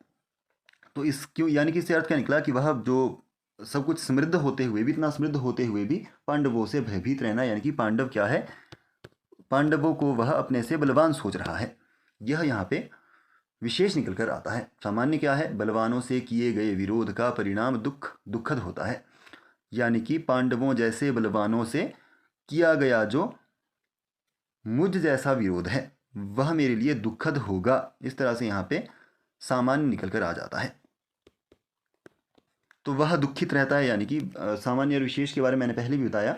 तो इस क्यों, यानी कि इससे अर्थ क्या निकला कि वह जो सब कुछ समृद्ध होते हुए भी, इतना समृद्ध होते हुए भी पांडवों से भयभीत रहना, यानी कि पांडव क्या है, पांडवों को वह अपने से बलवान सोच रहा है, यह यहाँ पे विशेष निकल कर आता है। सामान्य क्या है, बलवानों से किए गए विरोध का परिणाम दुखद होता है, यानी कि पांडवों जैसे बलवानों से किया गया जो मुझ जैसा विरोध है वह मेरे लिए दुखद होगा, इस तरह से यहाँ पे सामान्य निकल कर आ जाता है। तो वह दुखित रहता है, यानी कि सामान्य और विशेष के बारे में मैंने पहले भी बताया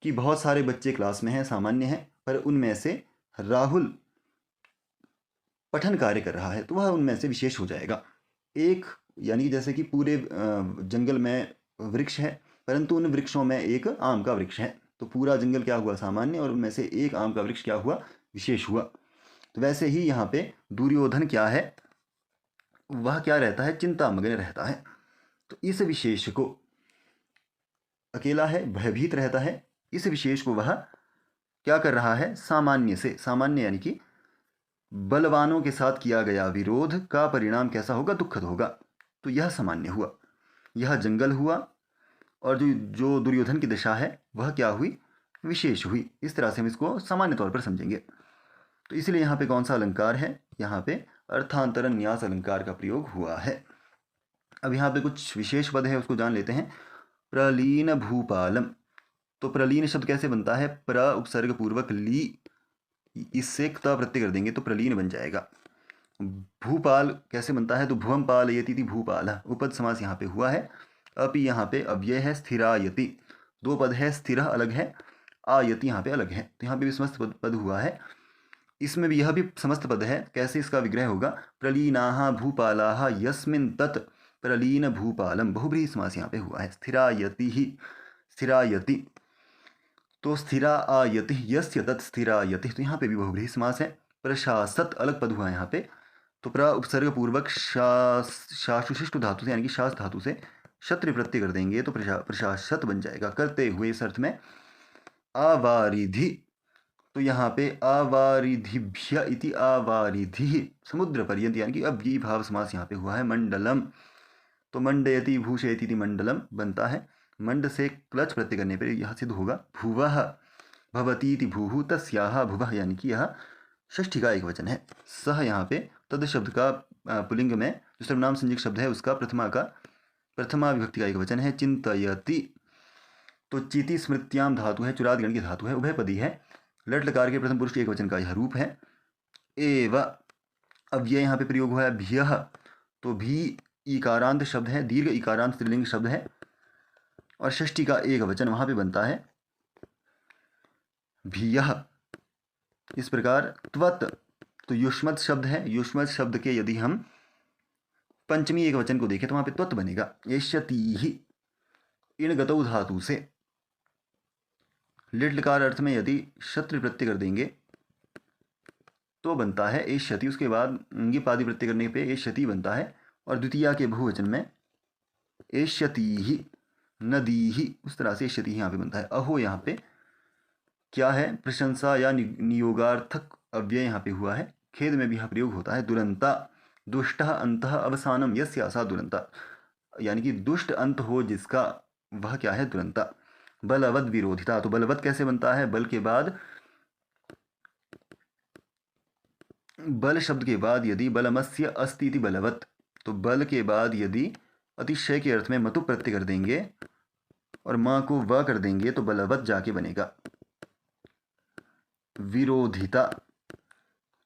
कि बहुत सारे बच्चे क्लास में हैं, सामान्य हैं, पर उनमें से राहुल पठन कार्य कर रहा है तो वह उनमें से विशेष हो जाएगा। एक यानी कि जैसे कि पूरे जंगल में वृक्ष है, परंतु उन वृक्षों में एक आम का वृक्ष है, तो पूरा जंगल क्या हुआ, सामान्य, और उनमें से एक आम का वृक्ष क्या हुआ, विशेष हुआ। तो वैसे ही यहाँ पे दुर्योधन क्या है, वह क्या रहता है, चिंतामग्न रहता है। तो इस विशेष को, अकेला है, भयभीत रहता है, इस विशेष को वह क्या कर रहा है, सामान्य से, सामान्य यानी कि बलवानों के साथ किया गया विरोध का परिणाम कैसा होगा, दुखद होगा। तो यह सामान्य हुआ, यह जंगल हुआ, और जो दुर्योधन की दशा है वह क्या हुई, विशेष हुई। इस तरह से हम इसको सामान्य तौर पर समझेंगे। तो इसलिए यहाँ पे कौन सा अलंकार है, यहाँ पे अर्थांतर न्यास अलंकार का प्रयोग हुआ है। अब यहाँ पे कुछ विशेष पद है, उसको जान लेते हैं। प्रलीन भूपालम, तो प्रलीन शब्द कैसे बनता है, प्र उपसर्ग पूर्वक ली, इससे क्त प्रत्यय कर देंगे तो प्रलीन बन जाएगा। भूपाल कैसे बनता है, तो भुवम पालयति थी भूपाल, उपद समास यहाँ पे हुआ है। अपि यहाँ पे अव्यय है, स्थिरायति, दो पद है, स्थिर अलग है, आयति यहाँ पे अलग है, तो यहाँ पे भी समस्त पद हुआ है। इसमें भी यह भी समस्त पद है। कैसे इसका विग्रह होगा, प्रलीनाः भूपालाः यस्मिन् तत् प्रलीन भूपालम, बहुब्रीहि समास यहाँ पे हुआ है। स्थिरायति ही, स्थिरायति, तो स्थिरा आयति यस्य तत् स्थिरायति, तो यहाँ पे भी बहुब्रीहि समास है। प्रशासत अलग पद हुआ है यहाँ पे, तो प्र उपसर्ग पूर्वक शाशुशिष्ट धातु से यानी कि शास धातु से शत्रु प्रत्यय कर देंगे तो प्रशासत बन जाएगा, करते हुए इस अर्थ में। आवारिधि, तो यहाँ पे आवारिधिभ्य इति आवारिधि, समुद्र पर्यंत यानी कि अव्ययी भाव समास यहाँ पे हुआ है। मंडलम, तो मंडयति भूषयति इति मंडलम बनता है। मंड से क्लच प्रत्यय करने पर यह सिद्ध होगा। भुवः भवती इति भूः तस्याः भुवः, यानी कि यह षष्ठी का एक वचन है। सह यहाँ पे तद शब्द का पुलिंग में जो सर्वनाम संज्ञक शब्द है उसका प्रथमा विभक्ति का एक वचन है। चिंतयति, तो चिति स्मृत्याम धातु है, चुराद गण की धातु है, उभयपदी है। लट लकार के प्रथम पुरुष एक वचन का यह रूप है। एव, अब यह यहाँ पे प्रयोग हुआ है भ्यः, तो भी इकारांत शब्द है, दीर्घ इकारांत स्त्रीलिंग शब्द है और षष्ठी का एक वचन वहाँ पे बनता है भियः। इस प्रकार त्वत्, तो युष्मत् शब्द है, युष्मत् शब्द के यदि हम पंचमी एक वचन को देखें तो वहाँ पे त्वत् बनेगा। एष्यतीहि, इन गतौ धातु से लिट लकार अर्थ में यदि शत्रु प्रत्यय कर देंगे तो बनता है एष्यति, उसके बाद पादी प्रत्यय करने पे एष्यति बनता है। और द्वितीया के बहुवचन में एष्यतीहि नदीहि, उस तरह से एष्यति यहाँ पे बनता है। अहो यहाँ पे क्या है, प्रशंसा या नियोगार्थक अव्यय यहाँ पे हुआ है। खेद में भी यह प्रयोग होता है। दुरंता, दुष्टः अंतः अवसानम यस्यासा दुरंता, यानी कि दुष्ट अंत हो जिसका वह क्या है, दुरंता। बलवद विरोधिता, तो बलवद कैसे बनता है, बल के बाद, बल शब्द के बाद यदि बलमस्य अस्ति इति बलवत, तो बल के बाद यदि अतिशय के अर्थ में मतु प्रत्यय कर देंगे और माँ को व कर देंगे तो बलवत जाके बनेगा। विरोधिता,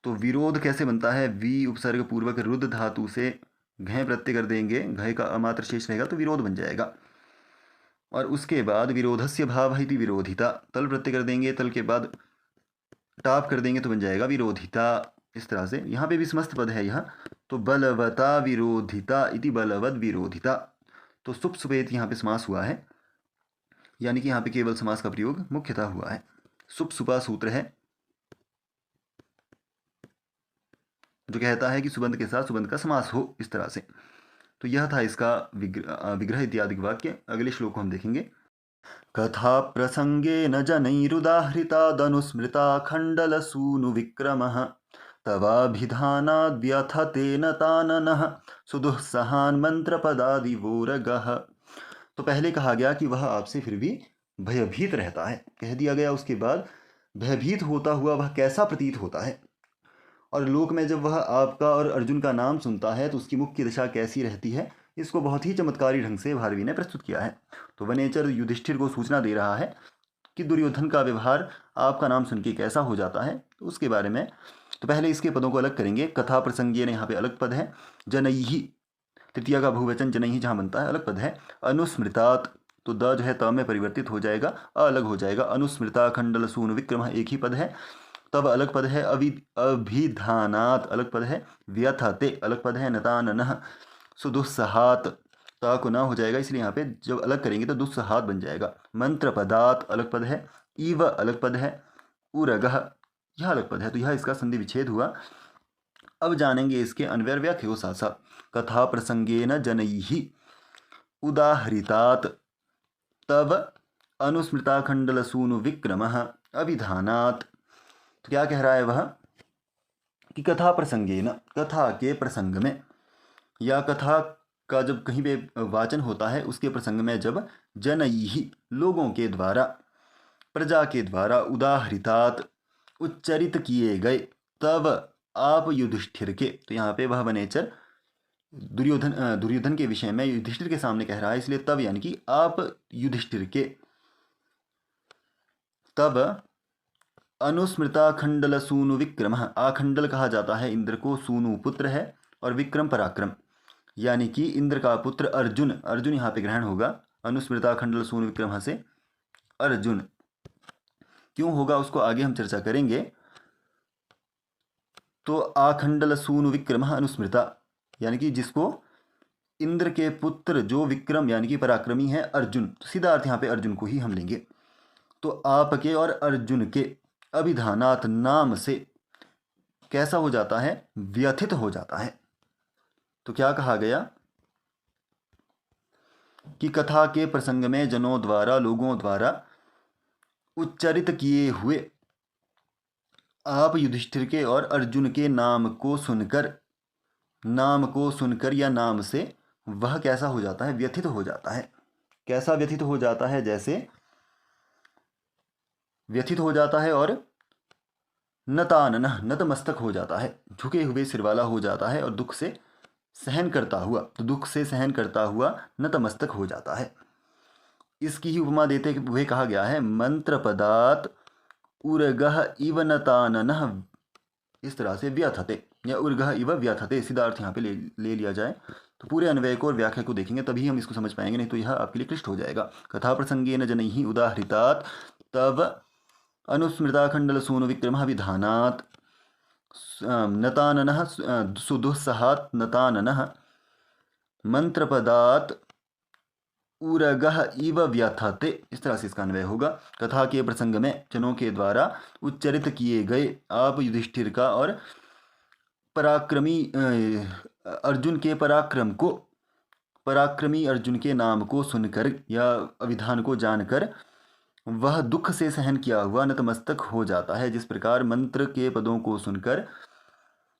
तो विरोध कैसे बनता है, वी उपसर्ग पूर्वक रुद्ध धातु से घय प्रत्यय कर देंगे, घय का अमात्र शेष रहेगा तो विरोध बन जाएगा। और उसके बाद विरोधस्य भाव है विरोधिता, तल प्रत्यय कर देंगे, तल के बाद टाप कर देंगे तो बन जाएगा विरोधिता। इस तरह से यहाँ पे भी समस्त पद है यह, तो बलवता विरोधिता इति बलवद विरोधिता, तो सुप सुपेत यहाँ पे समास हुआ है, यानी कि यहाँ पे केवल समास का प्रयोग मुख्यतः हुआ है। सुप सुपा सूत्र है जो कहता है कि सुबंध के साथ सुबंध का समास हो, इस तरह से। तो यह था इसका विग्रह इत्यादि वाक्य। अगले श्लोक को हम देखेंगे। कथा प्रसंगे न जनैरुदाहृता दनुस्मृता खंडलसूनु विक्रमः तवाभिधानाद्व्यथतेन ताननः सुदुःसहान् मंत्रपदादिवोरगः। तो पहले कहा गया कि वह आपसे फिर भी भयभीत रहता है, कह दिया गया उसके बाद भयभीत होता हुआ वह कैसा प्रतीत होता है, और लोक में जब वह आपका और अर्जुन का नाम सुनता है तो उसकी मुख्य दशा कैसी रहती है, इसको बहुत ही चमत्कारी ढंग से भारवी ने प्रस्तुत किया है। तो वनेचर युधिष्ठिर को सूचना दे रहा है कि दुर्योधन का व्यवहार आपका नाम सुन के कैसा हो जाता है, तो उसके बारे में। तो पहले इसके पदों को अलग करेंगे। कथा प्रसंगे ने यहाँ पे अलग पद है। जनैहि, तृतीया का बहुवचन जनैहि जहाँ बनता है अलग पद है। अनुस्मृतात, तो द जो है त में परिवर्तित हो जाएगा, अलग हो जाएगा। अनुस्मृता खंडल सून विक्रम एक ही पद है। तब अलग पद है। अभिधानात अलग पद है। व्यथते अलग पद है। नताननः सुदुस्सहात, ता को ना हो जाएगा, इसलिए यहाँ पे जब अलग करेंगे तो दुस्सहात बन जाएगा। मंत्र पदात अलग पद है। इव अलग पद है। उरगह यह अलग पद है, तो यह इसका संधि विच्छेद हुआ। अब जानेंगे इसके अन्वय व्याख्या को साथ साथ। कथा प्रसंगेन जनैहि उदाहृतात तब अनुस्मृता खंडल सूनु विक्रमः अभिधानात। तो क्या कह रहा है वह कि कथा प्रसंगेन, कथा के प्रसंग में, या कथा का जब कहीं पे वाचन होता है उसके प्रसंग में जब जनैहि लोगों के द्वारा, प्रजा के द्वारा, उदाहृतात उच्चरित किए गए, तब आप युधिष्ठिर के, तो यहाँ पे वह वनेचर दुर्योधन के विषय में युधिष्ठिर के सामने कह रहा है, इसलिए तब यानी कि आप युधिष्ठिर के, तब अनुस्मृताखंडल सूनु विक्रम। आखंडल कहा जाता है इंद्र को, सूनु पुत्र है और विक्रम पराक्रम, यानी कि इंद्र का पुत्र अर्जुन। अर्जुन यहाँ पे ग्रहण होगा। अनुस्मृताखंडल सूनु विक्रम से अर्जुन क्यों होगा उसको आगे हम चर्चा करेंगे। तो आखंडल सूनु विक्रम अनुस्मृता, यानी कि जिसको इंद्र के पुत्र जो विक्रम यानी कि पराक्रमी है अर्जुन, तो सीधा अर्थ यहाँ पे अर्जुन को ही हम लेंगे। तो आपके और अर्जुन के अभिधानात नाम से कैसा हो जाता है, व्यथित हो जाता है। तो क्या कहा गया कि कथा के प्रसंग में जनों द्वारा, लोगों द्वारा उच्चारित किए हुए आप युधिष्ठिर के और अर्जुन के नाम को सुनकर या नाम से वह कैसा हो जाता है, व्यथित हो जाता है। कैसा व्यथित हो जाता है, जैसे व्यथित हो जाता है और नताननः नतमस्तक हो जाता है, झुके हुए सिर वाला हो जाता है, और दुख से सहन करता हुआ, तो दुख से सहन करता हुआ नतमस्तक हो जाता है। इसकी ही उपमा देते हुए कहा गया है मंत्र पदात उर्गह इव नताननः, इस तरह से व्यथते या उर्गह इव व्यथते, सीधा अर्थ यहाँ पे ले लिया जाए तो पूरे अन्वय को और व्याख्या को देखेंगे तभी हम इसको समझ पाएंगे, नहीं तो यह आपके लिए क्लिष्ट हो जाएगा। कथा प्रसंगेन जनैः उदाहृतात् तव अनुस्मृताखंडल सूनु विक्रमः विधानात् नताननः सुदुस्सहात् नताननः मंत्रपदात् उरगह इव व्यथते, इस तरह से इसका अन्वय होगा। कथा के प्रसंग में जनों के द्वारा उच्चरित किए गए आप युधिष्ठिर का और पराक्रमी अर्जुन के पराक्रम को, पराक्रमी अर्जुन के नाम को सुनकर या अभिधान को जानकर वह दुख से सहन किया हुआ नतमस्तक हो जाता है। जिस प्रकार मंत्र के पदों को सुनकर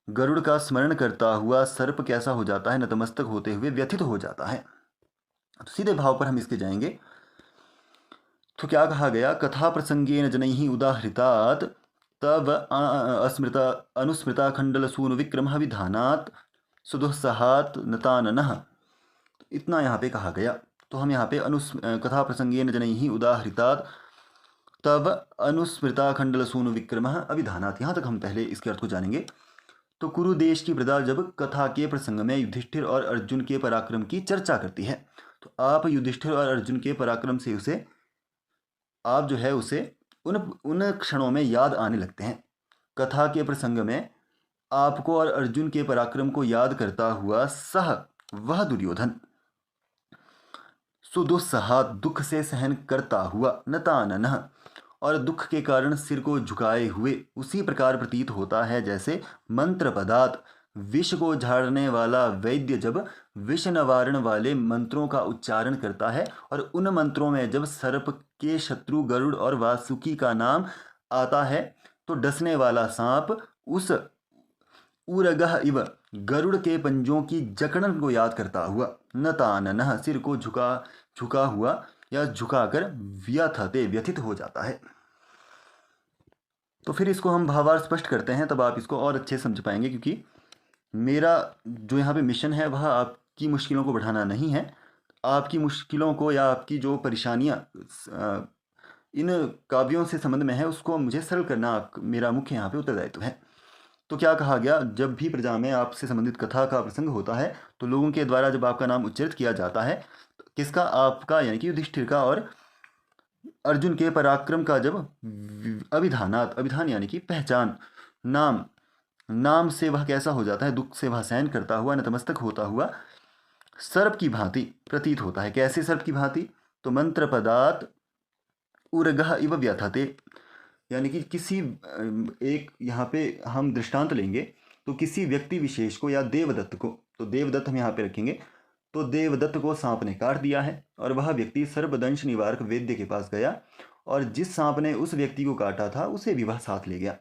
गरुड़ का स्मरण करता हुआ सर्प कैसा हो जाता है, नतमस्तक होते हुए व्यथित हो जाता है। तो सीधे भाव पर हम इसके जाएंगे। तो क्या कहा गया, कथा प्रसंगेन जनैः उदाहृतात् तव अनुस्मृताखंडल सूनु विक्रमः विधानात् सुदुस्सहात् नताननः, इतना यहाँ पे कहा गया। तो हम यहाँ पे कथा प्रसंगेन जनैः उदाहृतात् तव अनुस्मृताखंडल सूनु विक्रमः अभिधानात्, यहाँ तक हम पहले इसके अर्थ को जानेंगे। तो कुरु देश की प्रजा जब कथा के प्रसंग में युधिष्ठिर और अर्जुन के पराक्रम की चर्चा करती है, तो आप युधिष्ठिर और अर्जुन के पराक्रम से उसे आप जो है उसे उन क्षणों में याद आने लगते हैं। कथा के प्रसंग में आपको और अर्जुन के पराक्रम को याद करता हुआ सह वह दुर्योधन सुदुस्सहात् दुख से सहन करता हुआ नताननः और दुख के कारण सिर को झुकाए हुए उसी प्रकार प्रतीत होता है जैसे मंत्र पदात विष को झाड़ने वाला वैद्य जब विष निवारण वाले मंत्रों का उच्चारण करता है और उन मंत्रों में जब सर्प के शत्रु गरुड़ और वासुकी का नाम आता है तो डसने वाला सांप उस उरगह इव गरुड़ के पंजों की जकड़न को याद करता हुआ नताननः सिर को झुका हुआ या झुकाकर व्यथते व्यथित हो जाता है। तो फिर इसको हम भावार्थ स्पष्ट करते हैं, तब आप इसको और अच्छे समझ पाएंगे, क्योंकि मेरा जो यहाँ पे मिशन है वह आपकी मुश्किलों को बढ़ाना नहीं है, आपकी मुश्किलों को या आपकी जो परेशानियाँ इन काव्यों से संबंध में है उसको मुझे सरल करना मेरा मुख्य यहाँ पे उत्तरदायित्व है। तो क्या कहा गया, जब भी प्रजा में आपसे संबंधित कथा का प्रसंग होता है तो लोगों के द्वारा जब आपका नाम उच्चरित किया जाता है, किसका, आपका यानी कि युधिष्ठिर का और अर्जुन के पराक्रम का जब अभिधानात, अभिधान यानी कि पहचान, नाम से वह कैसा हो जाता है, दुख से वह सहन करता हुआ नतमस्तक होता हुआ सर्प की भांति प्रतीत होता है। कैसे सर्प की भांति, तो मंत्र पदात उरगह इव व्यथते, यानी कि किसी एक यहाँ पे हम दृष्टांत लेंगे तो किसी व्यक्ति विशेष को या देवदत्त को, तो देवदत्त हम यहाँ पे रखेंगे, तो देवदत्त को सांप ने काट दिया है और वह व्यक्ति सर्पदंश निवारक वैद्य के पास गया और जिस सांप ने उस व्यक्ति को काटा था उसे भी वह साथ ले गया।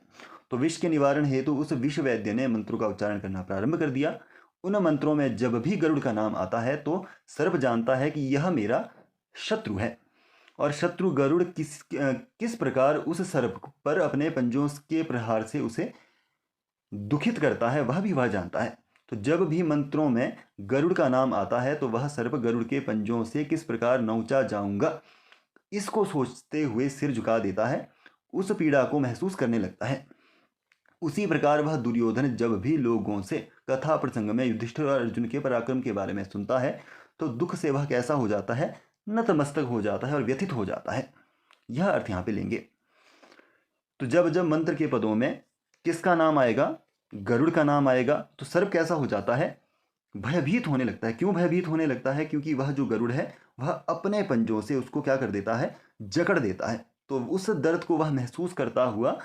तो विष के निवारण हेतु उस विष वैद्य ने मंत्रों का उच्चारण करना प्रारंभ कर दिया। उन मंत्रों में जब भी गरुड़ का नाम आता है तो सर्प जानता है कि यह मेरा शत्रु है और शत्रु गरुड़ किस प्रकार उस सर्प पर अपने पंजों के प्रहार से उसे दुखित करता है वह भी वह जानता है। तो जब भी मंत्रों में गरुड़ का नाम आता है तो वह सर्प गरुड़ के पंजों से किस प्रकार नौचा जाऊंगा इसको सोचते हुए सिर झुका देता है उस पीड़ा को महसूस करने लगता है। उसी प्रकार वह दुर्योधन जब भी लोगों से कथा प्रसंग में युधिष्ठिर और अर्जुन के पराक्रम के बारे में सुनता है तो दुख से वह कैसा हो जाता है, नतमस्तक हो जाता है और व्यथित हो जाता है। यह अर्थ यहाँ पे लेंगे। तो जब जब मंत्र के पदों में किसका नाम आएगा, गरुड़ का नाम आएगा, तो सर्प कैसा हो जाता है, भयभीत होने लगता है। क्यों भयभीत होने लगता है? क्योंकि वह जो गरुड़ है वह अपने पंजों से उसको क्या कर देता है, जकड़ देता है। तो उस दर्द को वह महसूस करता हुआ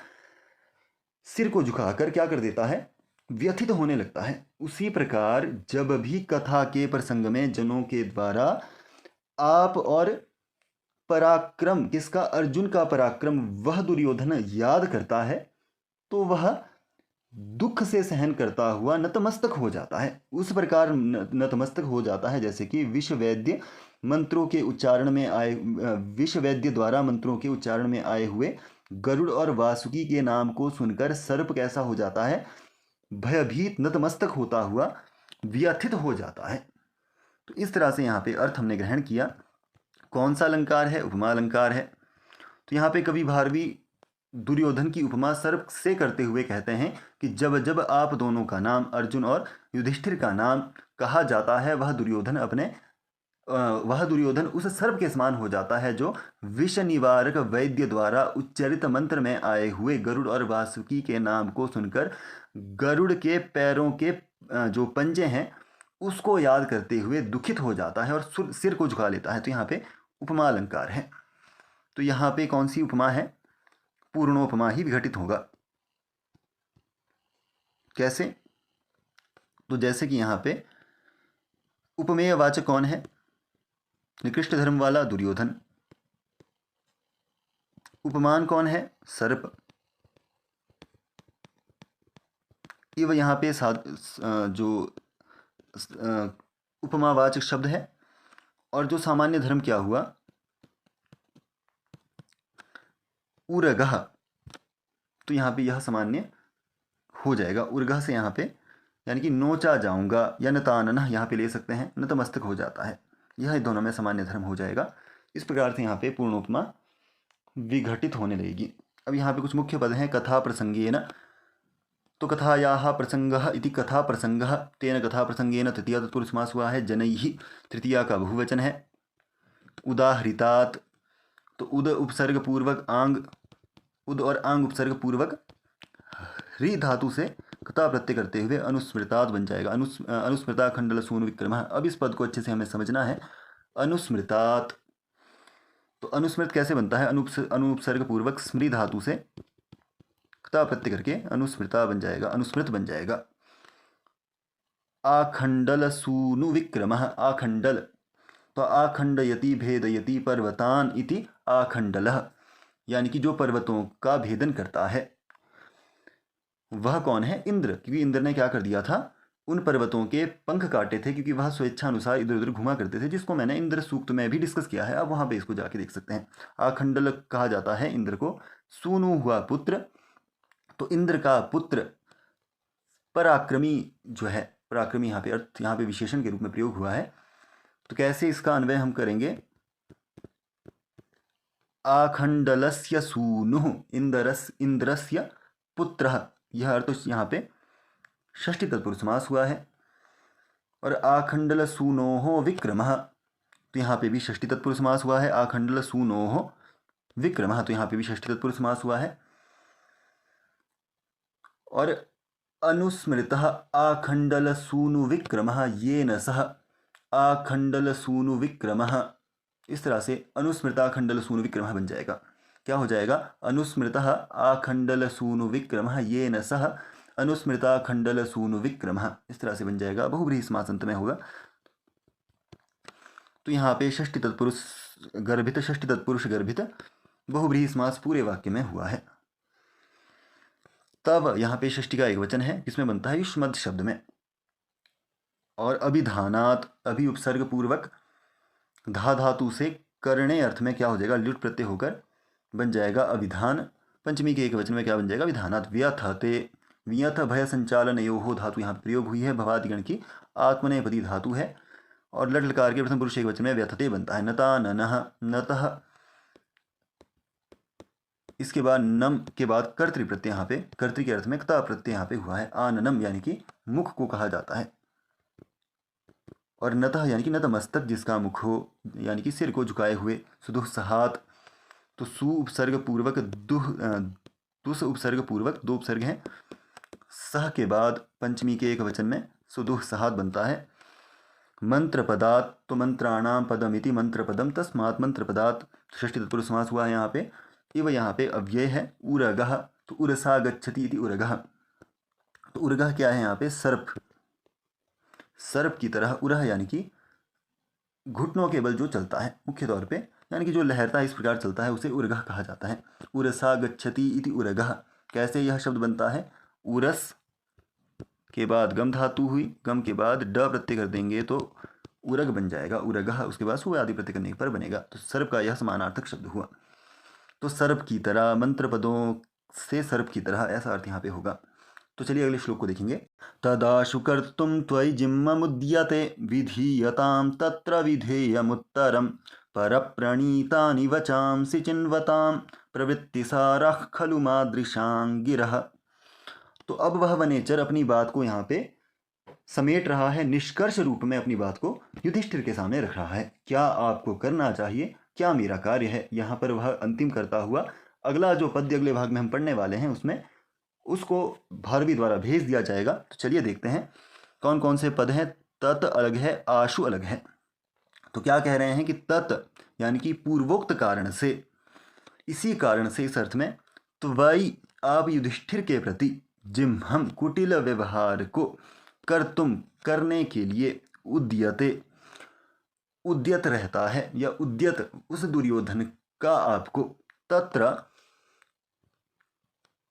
सिर को झुकाकर क्या कर देता है, व्यथित होने लगता है। उसी प्रकार जब भी कथा के प्रसंग में जनों के द्वारा आप और पराक्रम, किसका, अर्जुन का पराक्रम वह दुर्योधन याद करता है तो वह दुख से सहन करता हुआ नतमस्तक हो जाता है। उस प्रकार नतमस्तक हो जाता है जैसे कि विषवैद्य मंत्रों के उच्चारण में आए, विषवैद्य द्वारा मंत्रों के उच्चारण में आए हुए गरुड़ और वासुकी के नाम को सुनकर सर्प कैसा हो जाता है, भयभीत नतमस्तक होता हुआ व्यथित हो जाता है। तो इस तरह से यहाँ पे अर्थ हमने ग्रहण किया। कौन सा अलंकार है? उपमा अलंकार है। तो यहाँ पे कवि भारवी दुर्योधन की उपमा सर्प से करते हुए कहते हैं कि जब जब आप दोनों का नाम, अर्जुन और युधिष्ठिर का नाम कहा जाता है वह दुर्योधन उस सर्प के समान हो जाता है जो विष निवारक वैद्य द्वारा उच्चरित मंत्र में आए हुए गरुड़ और वासुकी के नाम को सुनकर गरुड़ के पैरों के जो पंजे हैं उसको याद करते हुए दुखित हो जाता है और सिर को झुका लेता है। तो यहाँ पे उपमा अलंकार है। तो यहाँ पे कौन सी उपमा है? पूर्णोपमा ही विघटित होगा। कैसे? तो जैसे कि यहाँ पे उपमेय वाचक कौन है? निकृष्ट धर्म वाला दुर्योधन। उपमान कौन है? सर्प। ये वह यहाँ पे जो उपमावाचक शब्द है। और जो सामान्य धर्म क्या हुआ? उरगह। तो यहाँ पे यह सामान्य हो जाएगा। उरगह से यहाँ पे यानी कि नोचा जाऊंगा या नतानन यहाँ पे ले सकते हैं, नतमस्तक हो जाता है। यह दोनों में सामान्य धर्म हो जाएगा। इस प्रकार से यहाँ पे पूर्णोपमा विघटित होने लगेगी। अब यहाँ पे कुछ मुख्य पद हैं। कथा प्रसंगेन, तो कथायाः प्रसंगः इति कथा प्रसंगः, तेन कथा प्रसंगेन तृतीया तत्पुरुष समास हुआ है। जनैः तृतीया का बहुवचन है। उदाहृतात्, तो उद उपसर्ग पूर्वक आंग, उद और आंग उपसर्ग पूर्वक ह्री धातु से कथा प्रत्यय करते हुए अनुस्मृतात् बन जाएगा। अनुस्मृता खंडल सूनु विक्रमः। अब इस पद को अच्छे से हमें समझना है। अनुस्मृतात्, तो अनुस्मृत कैसे बनता है? अनुपसर्ग पूर्वक स्मृ धातु से कथा प्रत्यय करके अनुस्मृता बन जाएगा, अनुस्मृत बन जाएगा। आखंडल सूनु विक्रमः, आखंडल, तो आखंडयति भेदयति पर्वतान इति आखंडलः, यानी कि जो पर्वतों का भेदन करता है वह कौन है? इंद्र। क्योंकि इंद्र ने क्या कर दिया था, उन पर्वतों के पंख काटे थे क्योंकि वह स्वेच्छानुसार इधर उधर घुमा करते थे, जिसको मैंने इंद्र सूक्त में भी डिस्कस किया है। अब वहाँ पे इसको जाके देख सकते हैं। आखंडल कहा जाता है इंद्र को। सूनु हुआ पुत्र, तो इंद्र का पुत्र पराक्रमी जो है, पराक्रमी यहाँ पे अर्थ, यहाँ पे विशेषण के रूप में प्रयोग हुआ है। तो कैसे इसका अन्वय हम करेंगे? आखंडलस्य सूनुः इंद्रस्य पुत्रः, यह अर्थ यहाँ पे षष्ठी तत्पुरुष समास हुआ है। और आखंडल सूनोः विक्रमः, तो यहाँ पे भी षष्ठी तत्पुरुष समास हुआ है। आखंडल सूनोः विक्रमः, तो यहाँ पे भी षष्ठी तत्पुरुष समास हुआ है। और अनुस्मृतः आखंडल सूनु विक्रमः येन सह, आखंडल सूनु विक्रमः, इस तरह से अनुस्मृता खंडल सूनु विक्रमः बन जाएगा। क्या हो जाएगा? अनुस्मृतः आखंडल सूनु विक्रमः येन सह अनुस्मृता खंडल सूनु विक्रमः, इस तरह से बन जाएगा। बहुव्रीहि समास अंत में होगा। तो यहाँ पे षष्ठी तत्पुरुष गर्भित, षष्ठी तत्पुरुष गर्भित बहुव्रीहि समास पूरे वाक्य में हुआ है। तब यहाँ पे षष्ठी का एक वचन है, किसमें बनता है? युष्मद् शब्द में। और अभिधानात्, अभि उपसर्ग पूर्वक धा धातु से करणे अर्थ में क्या हो जाएगा? लुट प्रत्यय होकर बन जाएगा अभिधान। पंचमी के एक वचन में क्या बन जाएगा? विधानात्। व्यथते, व्यथ भय संचालन योहो धातु यहाँ प्रयोग हुई है। भवादिगण की आत्मनेपदी धातु है। और लट लकार के प्रथम पुरुष एक वचन में व्यथते बनता है। नता ननः, नतः इसके बाद नम के बाद कर्तृ प्रत्यय यहाँ पे, कर्तृ के अर्थ में क्ता प्रत्यय यहाँ पे हुआ है। आननम यानी कि मुख को कहा जाता है। और नतः यानी कि नतमस्तक जिसका मुख हो, यानी कि सिर को झुकाए हुए। सुदुह सहात, तो सु उपसर्ग पूर्वक दुस उपसर्ग पूर्वक 2 उपसर्ग हैं। सह के बाद पंचमी के एक वचन में सुदुह सहात बनता है। मंत्र पदात, तो मंत्राणाम पदमिति मंत्र पदम, तस्मात् मंत्र पदात षष्ठी तत्पुरुष समास हुआ है यहाँ पे। इव यहाँ पे अव्यय है। उरगः, तो उरसा गच्छति इति उरगः, तो उरगः क्या है यहाँ पे? सर्प। सर्प की तरह उरह यानी कि घुटनों के बल जो चलता है मुख्य तौर पे, यानी कि जो लहरता है इस प्रकार चलता है, उसे उरगः कहा जाता है। उरसा गच्छति इति उरगः, कैसे यह शब्द बनता है? उरस के बाद गम धातु हुई, गम के बाद ड प्रत्यय कर देंगे तो उरग बन जाएगा, उरगः। उसके बाद सु आदि प्रत्यय करने पर बनेगा, तो सर्प का यह समानार्थक शब्द हुआ। तो सर्प की तरह, मंत्र पदों से सर्प की तरह, ऐसा अर्थ यहाँ पे होगा। तो चलिए अगले श्लोक को देखेंगे। तदाशु कर्तुं त्वयि जिह्वमुद्यते विधीयतां तत्र विधेयमुत्तरं परप्रणीतानि वचांसि चिन्वतां प्रवृत्तिसारः खलु मादृशां गिरः। तो अब वह वनेचर अपनी बात को यहाँ पे समेट रहा है, निष्कर्ष रूप में अपनी बात को युधिष्ठिर के सामने रख रहा है। क्या आपको करना चाहिए, क्या मेरा कार्य है, यहाँ पर वह अंतिम करता हुआ अगला जो पद्य अगले भाग में हम पढ़ने वाले हैं उसमें उसको भारवी द्वारा भेज दिया जाएगा। तो चलिए देखते हैं कौन कौन से पद हैं। तत् अलग है, आशु अलग है। तो क्या कह रहे हैं कि तत् यानी कि पूर्वोक्त कारण से, इसी कारण से, इस अर्थ में, तो वही आप युधिष्ठिर के प्रति जिह्वम कुटिल व्यवहार को कर्तुम करने के लिए उद्यते उद्यत रहता है, या उद्यत उस दुर्योधन का आपको तत्र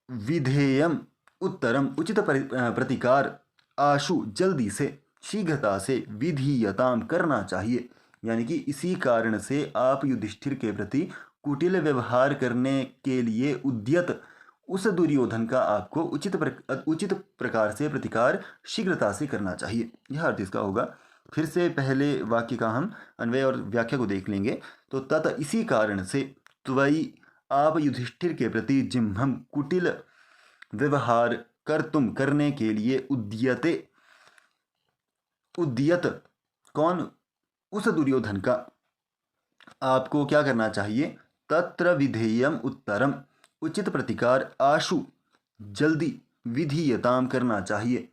विधेयम उत्तरम उचित प्रतिकार आशु जल्दी से, शीघ्रता से, विधीयताम करना चाहिए। यानी कि इसी कारण से आप युधिष्ठिर के प्रति कुटिल व्यवहार करने के लिए उद्यत उस दुर्योधन का आपको उचित प्रकार से प्रतिकार शीघ्रता से करना चाहिए। यह अर्थ इसका होगा। फिर से पहले वाक्य का हम अन्वय और व्याख्या को देख लेंगे। तो तत इसी कारण से, त्वयि आप युधिष्ठिर के प्रति जिह्वम कुटिल व्यवहार कर्तुम करने के लिए उद्यते, उद्यत कौन? उस दुर्योधन का आपको क्या करना चाहिए? तत्र विधेयम उत्तरम उचित प्रतिकार आशु जल्दी, विधीयताम करना चाहिए।